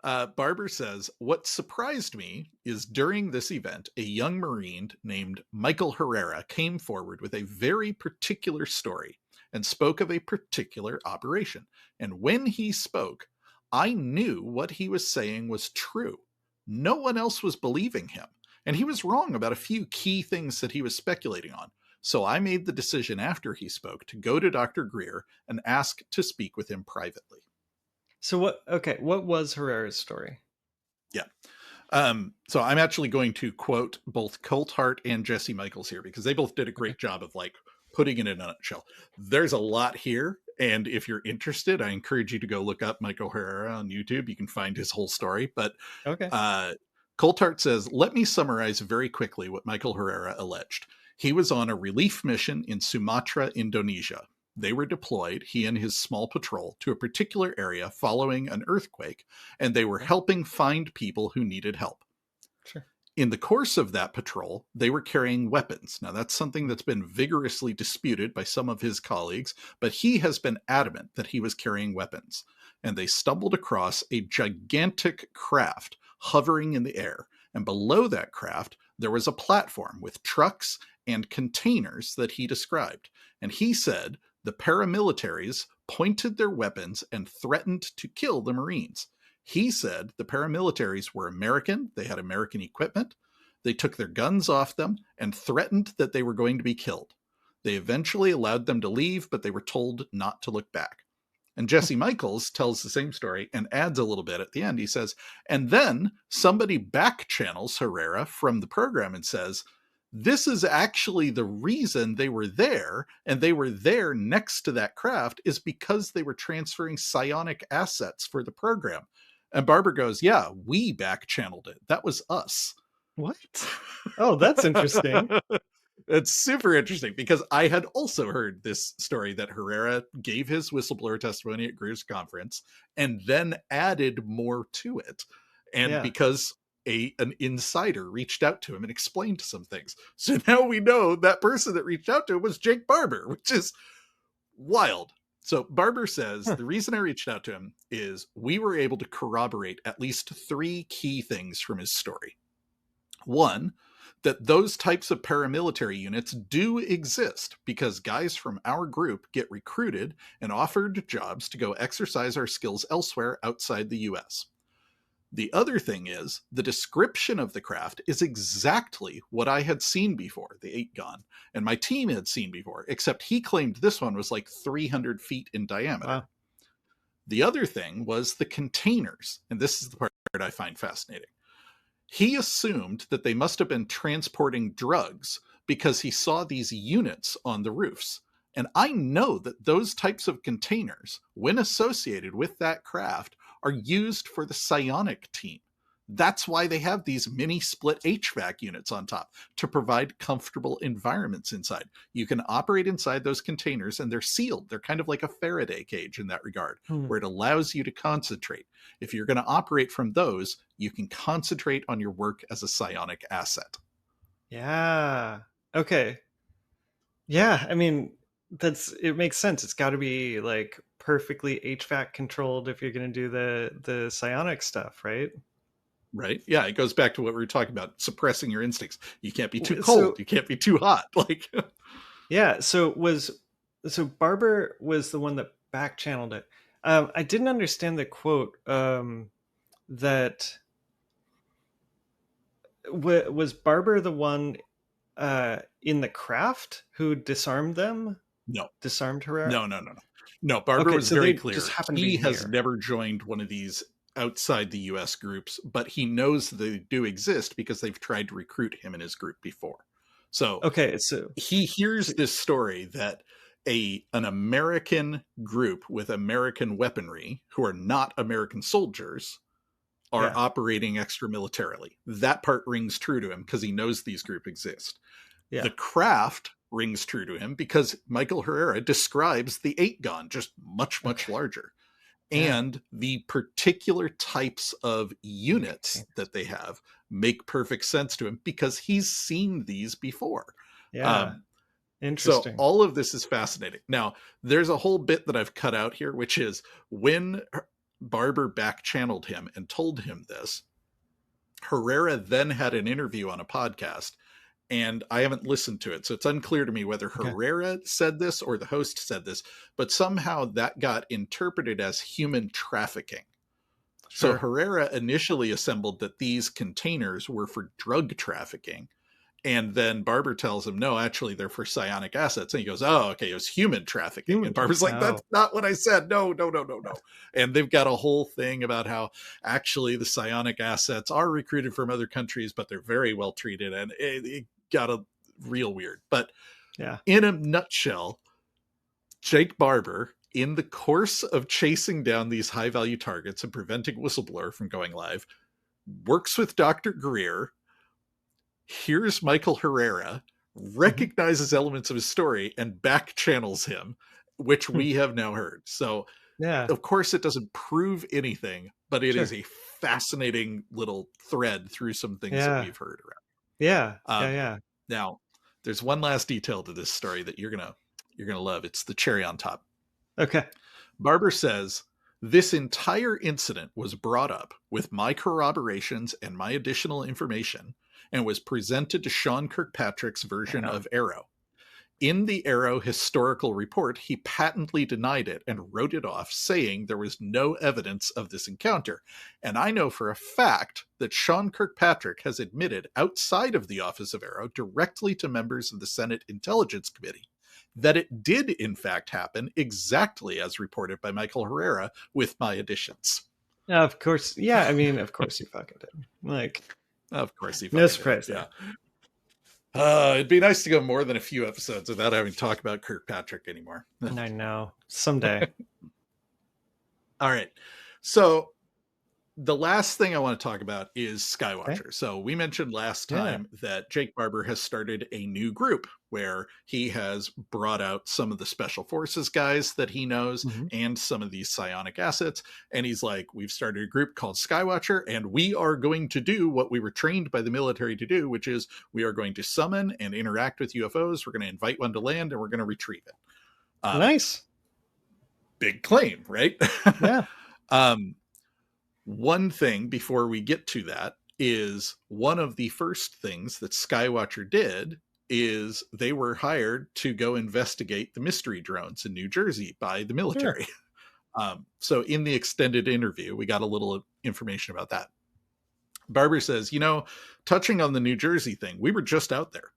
Barber says, what surprised me is during this event, a young Marine named Michael Herrera came forward with a very particular story and spoke of a particular operation. And when he spoke, I knew what he was saying was true. No one else was believing him. And he was wrong about a few key things that he was speculating on. So I made the decision after he spoke to go to Dr. Greer and ask to speak with him privately. So what was Herrera's story? Yeah. So I'm actually going to quote both Coulthart and Jesse Michels here because they both did a great job of like putting it in a nutshell. There's a lot here. And if you're interested, I encourage you to go look up Michael Herrera on YouTube. You can find his whole story. But Coulthart says, let me summarize very quickly what Michael Herrera alleged. He was on a relief mission in Sumatra, Indonesia. They were deployed, he and his small patrol, to a particular area following an earthquake, and they were helping find people who needed help. Sure. In the course of that patrol, they were carrying weapons. Now, that's something that's been vigorously disputed by some of his colleagues, but he has been adamant that he was carrying weapons. And they stumbled across a gigantic craft hovering in the air. And below that craft, there was a platform with trucks and containers that he described. And he said the paramilitaries pointed their weapons and threatened to kill the Marines. He said the paramilitaries were American. They had American equipment. They took their guns off them and threatened that they were going to be killed. They eventually allowed them to leave, but they were told not to look back. And Jesse Michels tells the same story and adds a little bit at the end. He says, and then somebody back channels Herrera from the program and says, this is actually the reason they were there, and they were there next to that craft is because they were transferring psionic assets for the program. And Barber goes, yeah, we back channeled it. That was us. What? Oh, that's interesting. It's super interesting because I had also heard this story that Herrera gave his whistleblower testimony at Greer's conference and then added more to it. And because an insider reached out to him and explained some things. So now we know that person that reached out to him was Jake Barber, which is wild. So Barber says, the reason I reached out to him is we were able to corroborate at least 3 key things from his story. One, that those types of paramilitary units do exist because guys from our group get recruited and offered jobs to go exercise our skills elsewhere outside the US. The other thing is the description of the craft is exactly what I had seen before, the Eight-gon, and my team had seen before, except he claimed this one was like 300 feet in diameter. Wow. The other thing was the containers, and this is the part I find fascinating. He assumed that they must have been transporting drugs because he saw these units on the roofs. And I know that those types of containers, when associated with that craft, are used for the psionic team. That's why they have these mini split HVAC units on top, to provide comfortable environments inside. You can operate inside those containers and they're sealed. They're kind of like a Faraday cage in that regard, where it allows you to concentrate. If you're going to operate from those, you can concentrate on your work as a psionic asset. Yeah. Okay. Yeah. I mean, it makes sense. It's got to be like perfectly HVAC controlled if you're going to do the psionic stuff, right? Right. Yeah. It goes back to what we were talking about, suppressing your instincts. You can't be too cold. You can't be too hot. Like, yeah. So Barber was the one that back channeled it. I didn't understand the quote, that was Barber the one in the craft who disarmed them? No. Disarmed Herrera? No, Barber was very clear. He has near. never joined one of these outside the US groups, but he knows they do exist because they've tried to recruit him and his group before. So he hears this story that an American group with American weaponry, who are not American soldiers, are operating extramilitarily. That part rings true to him because he knows these groups exist. Yeah. The craft rings true to him because Michael Herrera describes the Eight-gon, just much, much larger. And the particular types of units that they have make perfect sense to him because he's seen these before. Yeah. Interesting. So all of this is fascinating. Now, there's a whole bit that I've cut out here, which is when Barber back channeled him and told him this, Herrera then had an interview on a podcast, and I haven't listened to it, so it's unclear to me whether Herrera said this or the host said this, but somehow that got interpreted as human trafficking. Sure. So Herrera initially assembled that these containers were for drug trafficking, and then Barber tells him, no, actually they're for psionic assets. And he goes, oh, okay, it was human trafficking. And Barber's like, that's not what I said. No. And they've got a whole thing about how actually the psionic assets are recruited from other countries, but they're very well treated. And it got real weird. But in a nutshell, Jake Barber, in the course of chasing down these high value targets and preventing Whistleblower from going live, works with Dr. Greer, hears Michael Herrera, recognizes elements of his story, and back channels him, which we have now heard. So, of course, it doesn't prove anything, but it is a fascinating little thread through some things that we've heard around. Now, there's one last detail to this story that you're gonna love. It's the cherry on top. Okay. Barber says, this entire incident was brought up with my corroborations and my additional information, and was presented to Sean Kirkpatrick's version of Arrow. In the Arrow historical report, he patently denied it and wrote it off, saying there was no evidence of this encounter. And I know for a fact that Sean Kirkpatrick has admitted outside of the office of Arrow, directly to members of the Senate Intelligence Committee, that it did in fact happen exactly as reported by Michael Herrera with my additions. Of course. Yeah, I mean, of course he fucking did. Like... Of course he no surprise. Did. It'd be nice to go more than a few episodes without having to talk about Kirkpatrick anymore. I know. Someday. All right. So the last thing I want to talk about is Skywatcher. Okay. So we mentioned last time that Jake Barber has started a new group where he has brought out some of the special forces guys that he knows and some of these psionic assets. And he's like, we've started a group called Skywatcher, and we are going to do what we were trained by the military to do, which is we are going to summon and interact with UFOs. We're going to invite one to land and we're going to retrieve it. Nice. Big claim, right? Yeah. One thing before we get to that is one of the first things that Skywatcher did is they were hired to go investigate the mystery drones in New Jersey by the military. Sure. So in the extended interview, we got a little information about that. Barber says, touching on the New Jersey thing, we were just out there.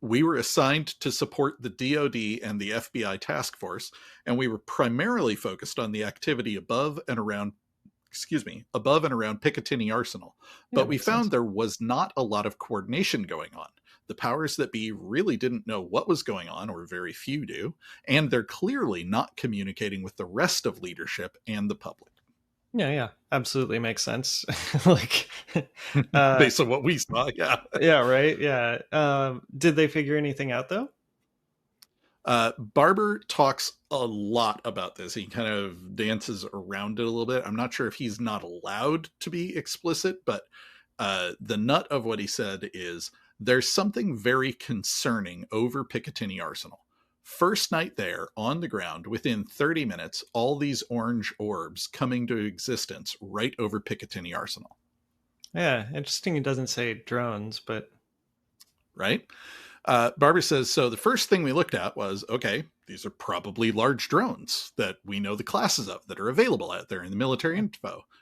We were assigned to support the DoD and the FBI task force, and we were primarily focused on the activity above and around Picatinny Arsenal. But we found there was not a lot of coordination going on. The powers that be really didn't know what was going on, or very few do, and they're clearly not communicating with the rest of leadership and the public. Yeah, absolutely makes sense. Like, uh, Based on what we saw, yeah. yeah, right. Yeah. Did they figure anything out though? Barber talks a lot about this. He kind of dances around it a little bit. I'm not sure if he's not allowed to be explicit, but the nut of what he said is there's something very concerning over Picatinny Arsenal. First night there, on the ground, within 30 minutes, all these orange orbs coming to existence right over Picatinny Arsenal. Yeah, interesting. He doesn't say drones, but right? Barber says, so the first thing we looked at was, okay, these are probably large drones that we know the classes of that are available out there in the military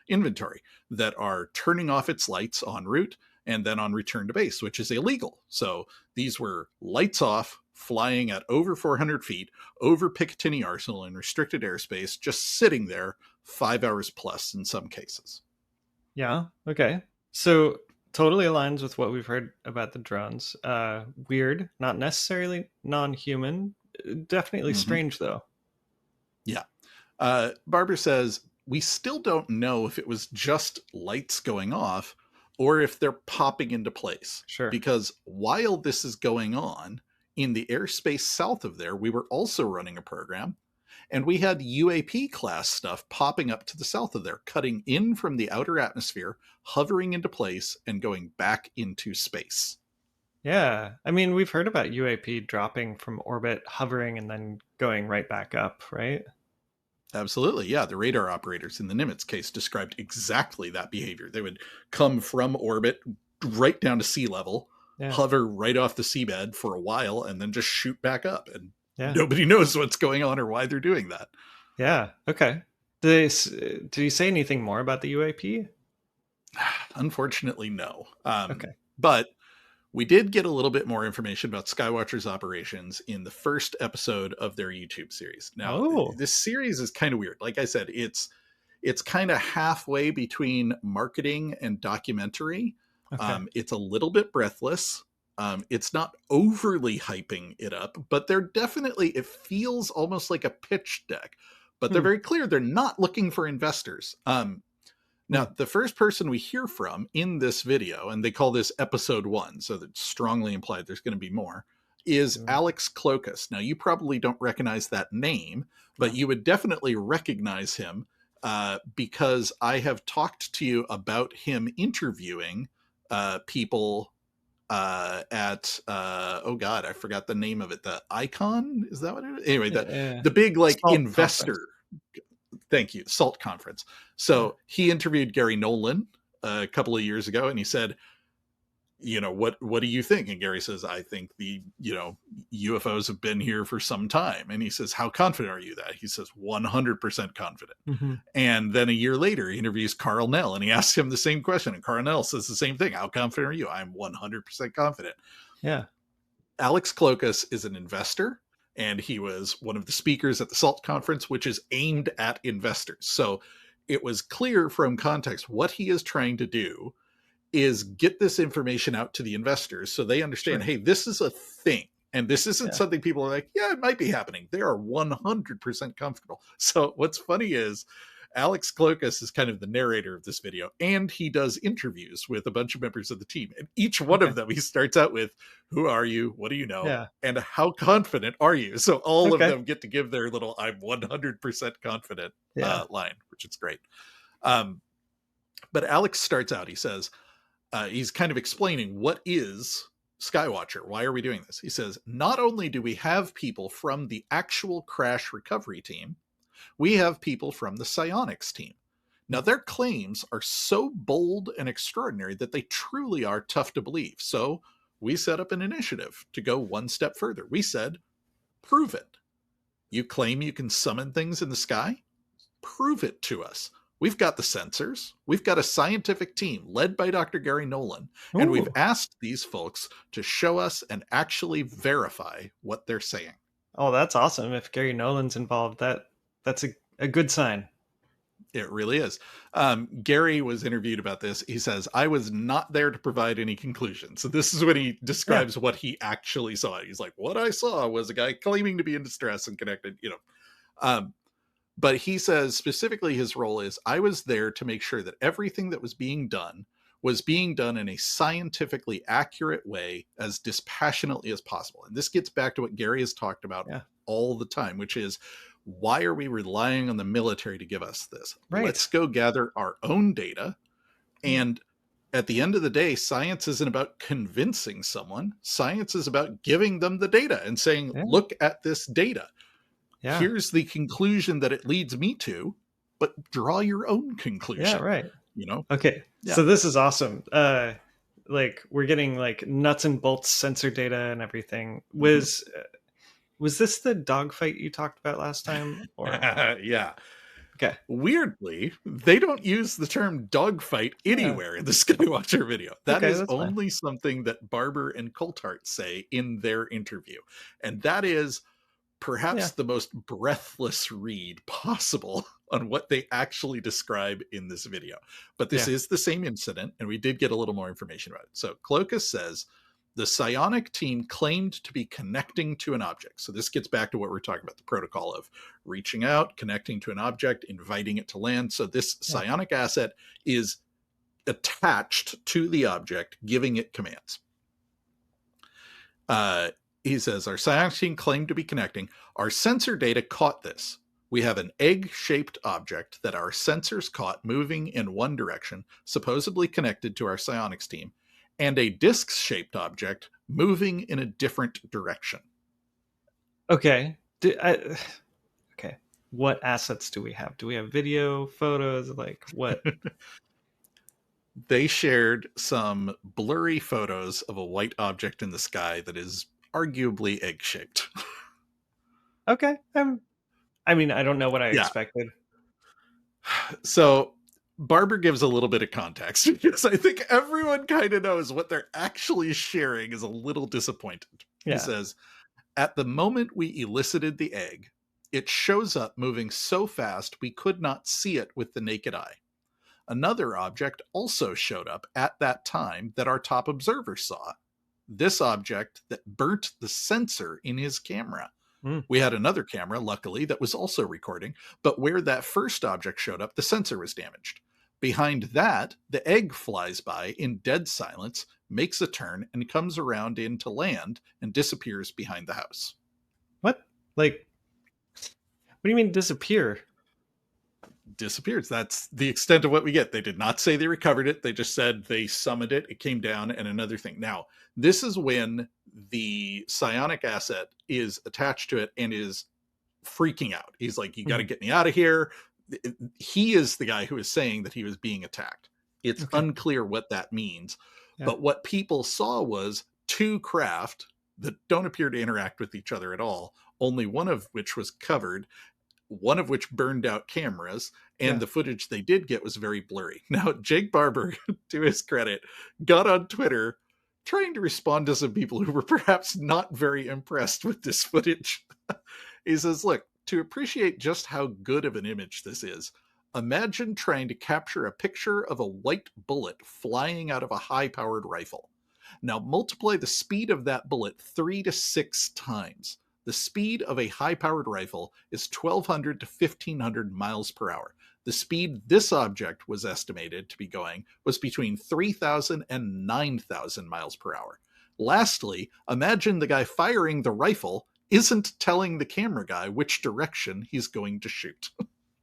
inventory that are turning off its lights en route and then on return to base, which is illegal. So these were lights off, flying at over 400 feet over Picatinny Arsenal in restricted airspace, just sitting there 5 hours plus in some cases. Yeah. Okay. So totally aligns with what we've heard about the drones. Weird, not necessarily non-human. Definitely strange, though. Yeah. Barber says, we still don't know if it was just lights going off or if they're popping into place. Sure. Because while this is going on, in the airspace south of there, we were also running a program, and we had UAP class stuff popping up to the south of there, cutting in from the outer atmosphere, hovering into place, and going back into space. Yeah. I mean, we've heard about UAP dropping from orbit, hovering, and then going right back up, right? Absolutely. Yeah. The radar operators in the Nimitz case described exactly that behavior. They would come from orbit right down to sea level, hover right off the seabed for a while, and then just shoot back up. And nobody knows what's going on or why they're doing that. Yeah. Okay. Did he say anything more about the UAP? Unfortunately, no. Okay. But we did get a little bit more information about Skywatcher's operations in the first episode of their YouTube series. Now, this series is kind of weird. Like I said, it's kind of halfway between marketing and documentary. Okay. It's a little bit breathless. It's not overly hyping it up, but they're definitely, it feels almost like a pitch deck. But they're very clear they're not looking for investors. Now, the first person we hear from in this video, and they call this episode 1, so that's strongly implied there's going to be more, is Alex Clokas. Now, you probably don't recognize that name, but you would definitely recognize him because I have talked to you about him interviewing people at oh god, I forgot the name of it. The Icon, is that what it is? Anyway, the big like Salt investor conference. Thank you, Salt Conference. So he interviewed Gary Nolan a couple of years ago, and he said, what do you think? And Gary says, I think the UFOs have been here for some time. And he says, how confident are you that? He says 100% confident. And then a year later he interviews Carl Nell, and he asks him the same question, and Carl Nell says the same thing. How confident are you? I'm 100% confident. Yeah. Alex Clokas is an investor, and he was one of the speakers at the SALT conference, which is aimed at investors. So it was clear from context what he is trying to do is get this information out to the investors so they understand, hey, this is a thing. And this isn't something people are like, yeah, it might be happening. They are 100% comfortable. So what's funny is Alex Clokas is kind of the narrator of this video, and he does interviews with a bunch of members of the team. And each one of them, he starts out with, who are you? What do you know? Yeah. And how confident are you? So all of them get to give their little, I'm 100% confident line, which is great. But Alex starts out, he says, he's kind of explaining what is Skywatcher. Why are we doing this? He says, not only do we have people from the actual crash recovery team, we have people from the psionics team. Now, their claims are so bold and extraordinary that they truly are tough to believe. So we set up an initiative to go one step further. We said, prove it. You claim you can summon things in the sky? Prove it to us. We've got the sensors. We've got a scientific team led by Dr. Gary Nolan. And we've asked these folks to show us and actually verify what they're saying. Oh, that's awesome. If Gary Nolan's involved, that's a good sign. It really is. Gary was interviewed about this. He says, I was not there to provide any conclusions. So this is when he describes what he actually saw. He's like, what I saw was a guy claiming to be in distress and connected, but he says specifically his role is, I was there to make sure that everything that was being done in a scientifically accurate way as dispassionately as possible. And this gets back to what Gary has talked about all the time, which is, why are we relying on the military to give us this? Right. Let's go gather our own data. And at the end of the day, science isn't about convincing someone. Science is about giving them the data and saying, look at this data. Yeah. Here's the conclusion that it leads me to, but draw your own conclusion. Yeah, right. Okay. Yeah. So this is awesome. Like we're getting like nuts and bolts sensor data and everything. Was this the dogfight you talked about last time? Or yeah. Okay. Weirdly, they don't use the term dogfight anywhere in the Skywatcher video. That is only something that Barber and Coulthart say in their interview. And that is perhaps the most breathless read possible on what they actually describe in this video. But this is the same incident, and we did get a little more information about it. So Cloacus says, the psionic team claimed to be connecting to an object. So this gets back to what we're talking about, the protocol of reaching out, connecting to an object, inviting it to land. So this psionic asset is attached to the object, giving it commands. He says, our psionic team claimed to be connecting. Our sensor data caught this. We have an egg-shaped object that our sensors caught moving in one direction, supposedly connected to our psionics team, and a disc-shaped object moving in a different direction. Okay. Okay. What assets do we have? Do we have video, photos? Like what? They shared some blurry photos of a white object in the sky that is arguably egg-shaped. Okay. I mean, I don't know what I expected. So Barber gives a little bit of context because I think everyone kind of knows what they're actually sharing is a little disappointed. He says, at the moment we elicited the egg, it shows up moving so fast we could not see it with the naked eye. Another object also showed up at that time that our top observer saw. This object that burnt the sensor in his camera. We had another camera, luckily, that was also recording, but where that first object showed up, the sensor was damaged. Behind that, the egg flies by in dead silence, makes a turn, and comes around into land and disappears behind the house. What? Like, what do you mean disappear? Disappears. That's the extent of what we get. They did not say they recovered it. They just said they summoned it. It came down, and another thing. Now, this is when the psionic asset is attached to it and is freaking out. He's like, you got to get me out of here. He is the guy who is saying that he was being attacked. It's unclear what that means. But what people saw was two craft that don't appear to interact with each other at all, only one of which was covered, one of which burned out cameras, and the footage they did get was very blurry. Now, Jake Barber, to his credit, got on Twitter trying to respond to some people who were perhaps not very impressed with this footage. He says, look, to appreciate just how good of an image this is, imagine trying to capture a picture of a white bullet flying out of a high-powered rifle. Now multiply the speed of that bullet 3 to 6 times. The speed of a high-powered rifle is 1,200 to 1,500 miles per hour. The speed this object was estimated to be going was between 3,000 and 9,000 miles per hour. Lastly, imagine the guy firing the rifle isn't telling the camera guy which direction he's going to shoot.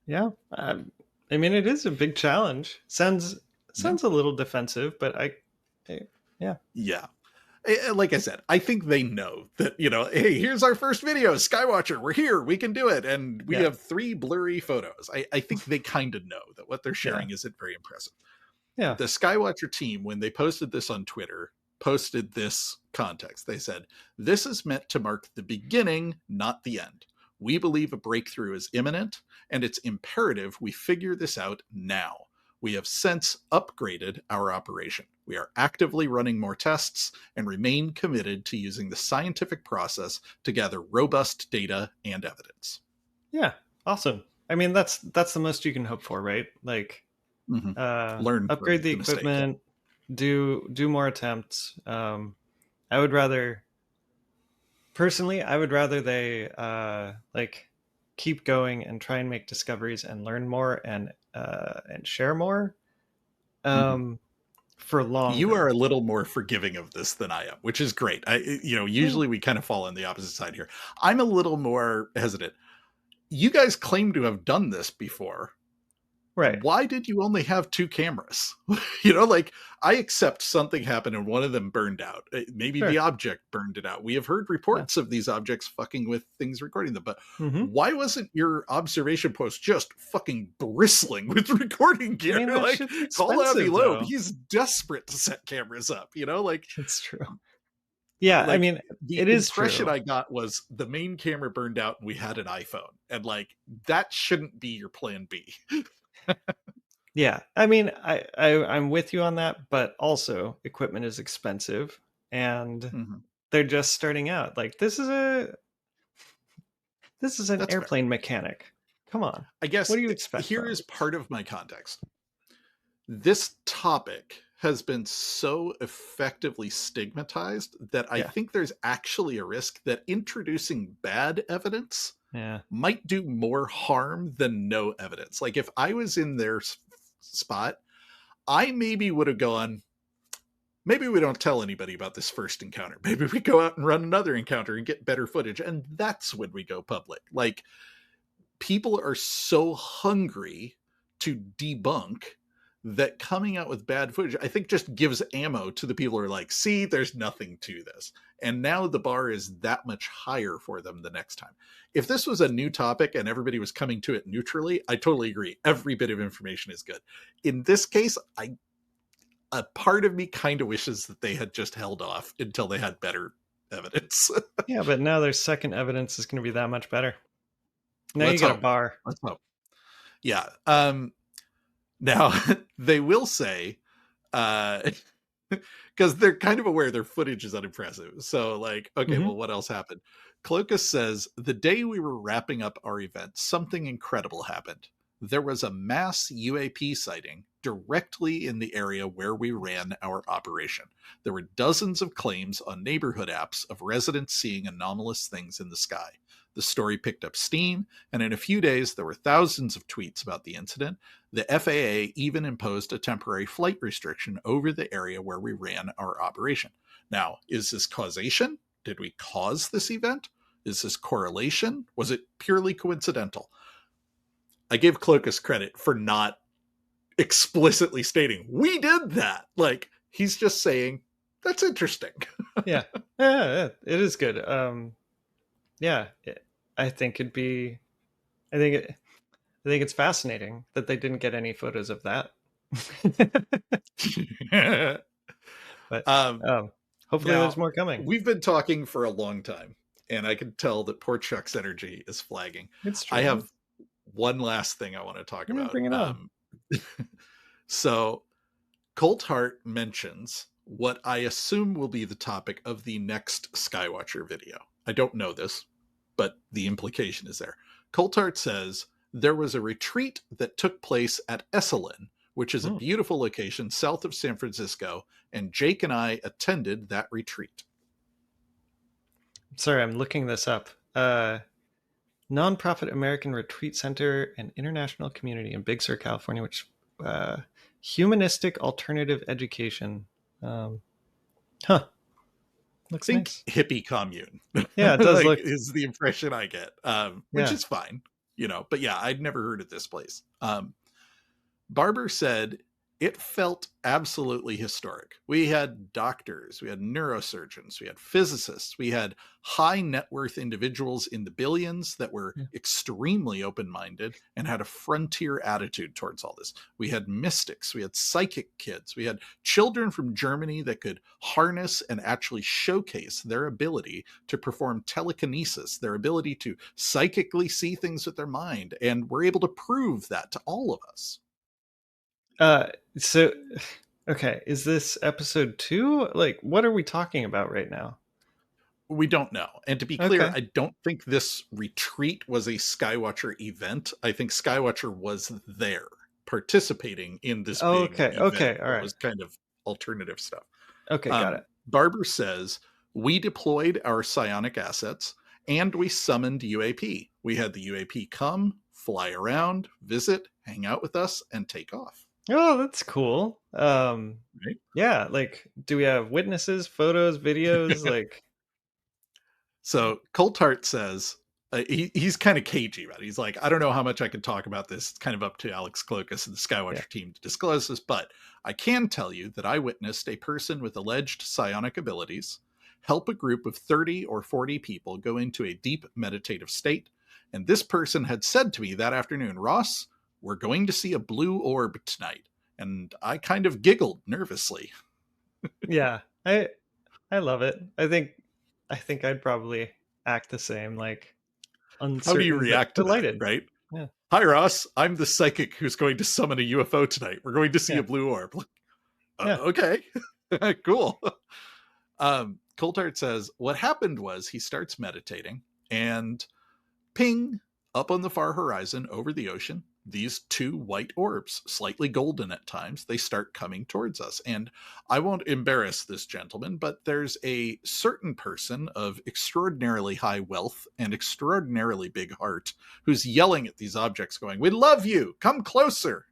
Yeah. I mean, it is a big challenge. Sounds a little defensive, but yeah. Like I said, I think they know that, hey, here's our first video, Skywatcher, we're here, we can do it. And we have 3 blurry photos. I think they kind of know that what they're sharing isn't very impressive. Yeah. The Skywatcher team, when they posted this on Twitter, posted this context. They said, this is meant to mark the beginning, not the end. We believe a breakthrough is imminent, and it's imperative we figure this out now. We have since upgraded our operation. We are actively running more tests and remain committed to using the scientific process to gather robust data and evidence. Yeah, awesome. I mean, that's the most you can hope for, right? Like, Mhm. Learn from upgrade the the mistake. Yeah. equipment, do more attempts. I would rather, personally, I would rather they like keep going and try and make discoveries and learn more and share more Mhm. um, for You are longer. a little more forgiving of this than I am, which is great. Yeah. Usually we kind of fall on the opposite side here. I'm a little more hesitant. You guys claim to have done this before. Right. Why did you only have two cameras? Like, I accept something happened and one of them burned out. Maybe the Sure. object burned it out. We have heard Yeah. reports of these objects fucking with things recording them, but Mm-hmm. why wasn't your observation post just fucking bristling with recording I gear? mean, that Like, shit's call Avi expensive, Loeb. though. He's desperate to set cameras up, like It's true. Yeah, I like mean, the it is impression true. I got was the main camera burned out and we had an iPhone. And like that shouldn't be your plan B. Yeah, I mean, I'm with you on that, but also equipment is expensive, and Mhm. they're just starting out. Like this is an That's fair. airplane mechanic. Come on, I guess what do you expect here from? is part of my context. This topic has been so effectively stigmatized that I Yeah, think there's actually a risk that introducing bad evidence yeah, might do more harm than no evidence. Like if I was in their spot, I maybe would have gone, maybe we don't tell anybody about this first encounter. Maybe we go out and run another encounter and get better footage. And that's when we go public. Like people are so hungry to debunk that coming out with bad footage, I think just gives ammo to the people who are like, see, there's nothing to this. And now the bar is that much higher for them the next time. If this was a new topic and everybody was coming to it neutrally, I totally agree. Every bit of information is good. In this case, a part of me kind of wishes that they had just held off until they had better evidence. yeah. But now their second evidence is going to be that much better. Now you Let's got a hope. bar. Let's hope. Yeah. Now they will say, because they're kind of aware their footage is unimpressive. So, like, okay, Mm-hmm. well, what else happened? Cloacus says the day we were wrapping up our event, something incredible happened. There was a mass UAP sighting directly in the area where we ran our operation. There were dozens of claims on neighborhood apps of residents seeing anomalous things in the sky. The story picked up steam, and in a few days, there were thousands of tweets about the incident. The FAA even imposed a temporary flight restriction over the area where we ran our operation. Now, is this causation? Did we cause this event? Is this correlation? Was it purely coincidental? I give Cloacus credit for not explicitly stating, we did that. Like, he's just saying, that's interesting. Yeah. Yeah, it is good. Yeah, I think it'd be. I think it. I think it's fascinating that they didn't get any photos of that. But um, hopefully there's Now, more coming. we've been talking for a long time, and I can tell that poor Chuck's energy is flagging. It's I true. have one last thing I want to talk Yeah, about. bring it on. So, Coulthart mentions what I assume will be the topic of the next Skywatcher video. I don't know this, but the implication is there. Coulthart says there was a retreat that took place at Esalen, which is a Hmm. beautiful location south of San Francisco, and Jake and I attended that retreat. Sorry, I'm looking this up. Nonprofit American Retreat Center and International Community in Big Sur, California, which uh, humanistic alternative education. Um, huh. Looks Think nice. hippie commune. Yeah, it does Like look. is the impression I get, which Yeah. is fine, but yeah, I'd never heard of this place. Barber said it felt absolutely historic. We had doctors, we had neurosurgeons, we had physicists, we had high net worth individuals in the billions that were Yeah. extremely open minded and had a frontier attitude towards all this. We had mystics, we had psychic kids, we had children from Germany that could harness and actually showcase their ability to perform telekinesis, their ability to psychically see things with their mind, and we're able to prove that to all of us. Uh, so, okay, is this episode 2? Like, what are we talking about right now? We don't know. And to be clear, Okay. I don't think this retreat was a Skywatcher event. I think Skywatcher was there participating in this big Okay. event Okay. All that right. was kind of alternative stuff. Okay. Got it. Barber says, we deployed our psionic assets and we summoned UAP. We had the UAP come, fly around, visit, hang out with us, and take off. Oh, that's cool. Right? Yeah, like, do we have witnesses, photos, videos? Like, So Coulthart says, he's kind of cagey about it. He's like, I don't know how much I can talk about this. It's kind of up to Alex Klokas and the Skywatcher yeah. team to disclose this, but I can tell you that I witnessed a person with alleged psionic abilities help a group of 30 or 40 people go into a deep meditative state. And this person had said to me that afternoon, Ross, we're going to see a blue orb tonight. And I kind of giggled nervously. Yeah, I love it. I think I'd probably act the same, like How do you uncertain but react to that, delighted. right? Yeah. Hi, Ross. I'm the psychic who's going to summon a UFO tonight. We're going to see Yeah. a blue orb. Yeah. Okay. Cool. Coulthart says, what happened was he starts meditating and ping, up on the far horizon over the ocean, these two white orbs, slightly golden at times, they start coming towards us. And I won't embarrass this gentleman, but there's a certain person of extraordinarily high wealth and extraordinarily big heart who's yelling at these objects going, we love you, come closer.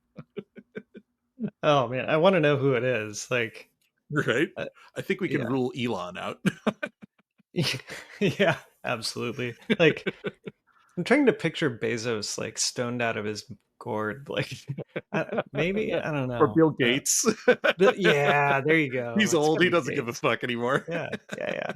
Oh man, I want to know who it is. Like, Right? I think we can yeah. rule Elon out. Yeah, absolutely. Like, I'm trying to picture Bezos like stoned out of his gourd. Like, maybe I don't know. Or Bill Gates. Yeah, there you go. He's It's old. gotta He be doesn't give a Gates. fuck anymore. Yeah, yeah.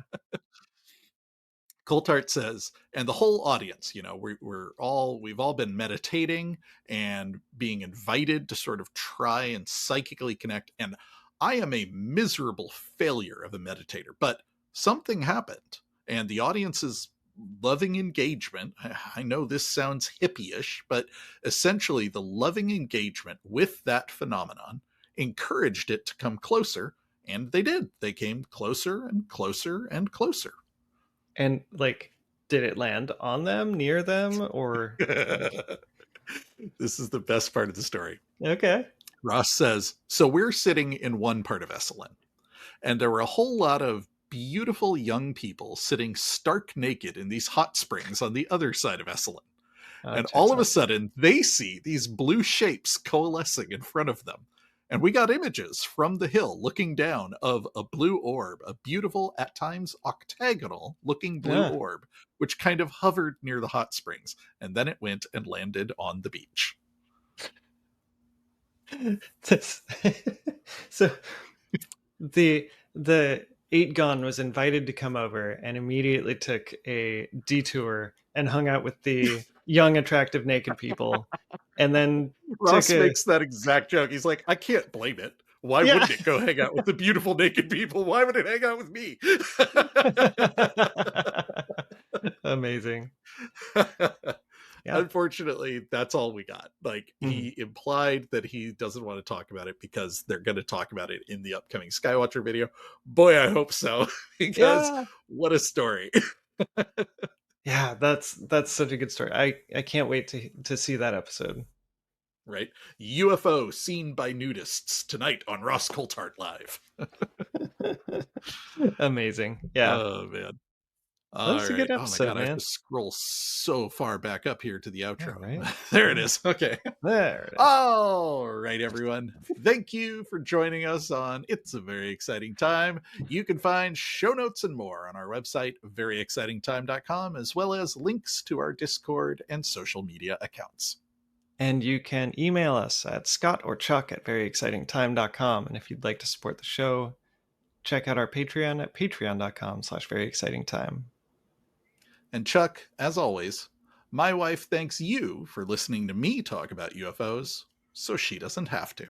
Coulthart says, and the whole audience, you know, we've all been meditating and being invited to sort of try and psychically connect. And I am a miserable failure of a meditator, but something happened, and the audience's loving engagement. I know this sounds hippie-ish, but essentially the loving engagement with that phenomenon encouraged it to come closer, and they did. They came closer and closer and closer. And like, did it land on them, near them, or This is the best part of the story. okay? Ross says, so we're sitting in one part of Esalen, and there were a whole lot of beautiful young people sitting stark naked in these hot springs on the other side of Esalen. And all of a sudden, they see these blue shapes coalescing in front of them. And we got images from the hill looking down of a blue orb, a beautiful, at times octagonal looking blue orb, which kind of hovered near the hot springs. And then it went and landed on the beach. So the Eight-gon was invited to come over and immediately took a detour and hung out with the young, attractive, naked people. And then Ross makes that exact joke. He's like, I can't blame it. Why wouldn't it go hang out with the beautiful naked people? Why would it hang out with me? Amazing. Yeah. Unfortunately, that's all we got. Like, he implied that he doesn't want to talk about it because they're going to talk about it in the upcoming Skywatcher video. Boy, I hope so, because what a story. Yeah, that's such a good story. I can't wait to see that episode. Right? UFO seen by nudists tonight on Ross Coulthart Live. Amazing. Yeah. Oh, man. That's a good episode, oh my God, man. I have to scroll so far back up here to the outro. Yeah, right? There it is. Okay. There it is. All right, everyone. Thank you for joining us on It's a Very Exciting Time. You can find show notes and more on our website, veryexcitingtime.com, as well as links to our Discord and social media accounts. And you can email us at scott.or.chuck@veryexcitingtime.com. And if you'd like to support the show, check out our Patreon at patreon.com/veryexcitingtime. And Chuck, as always, my wife thanks you for listening to me talk about UFOs so she doesn't have to.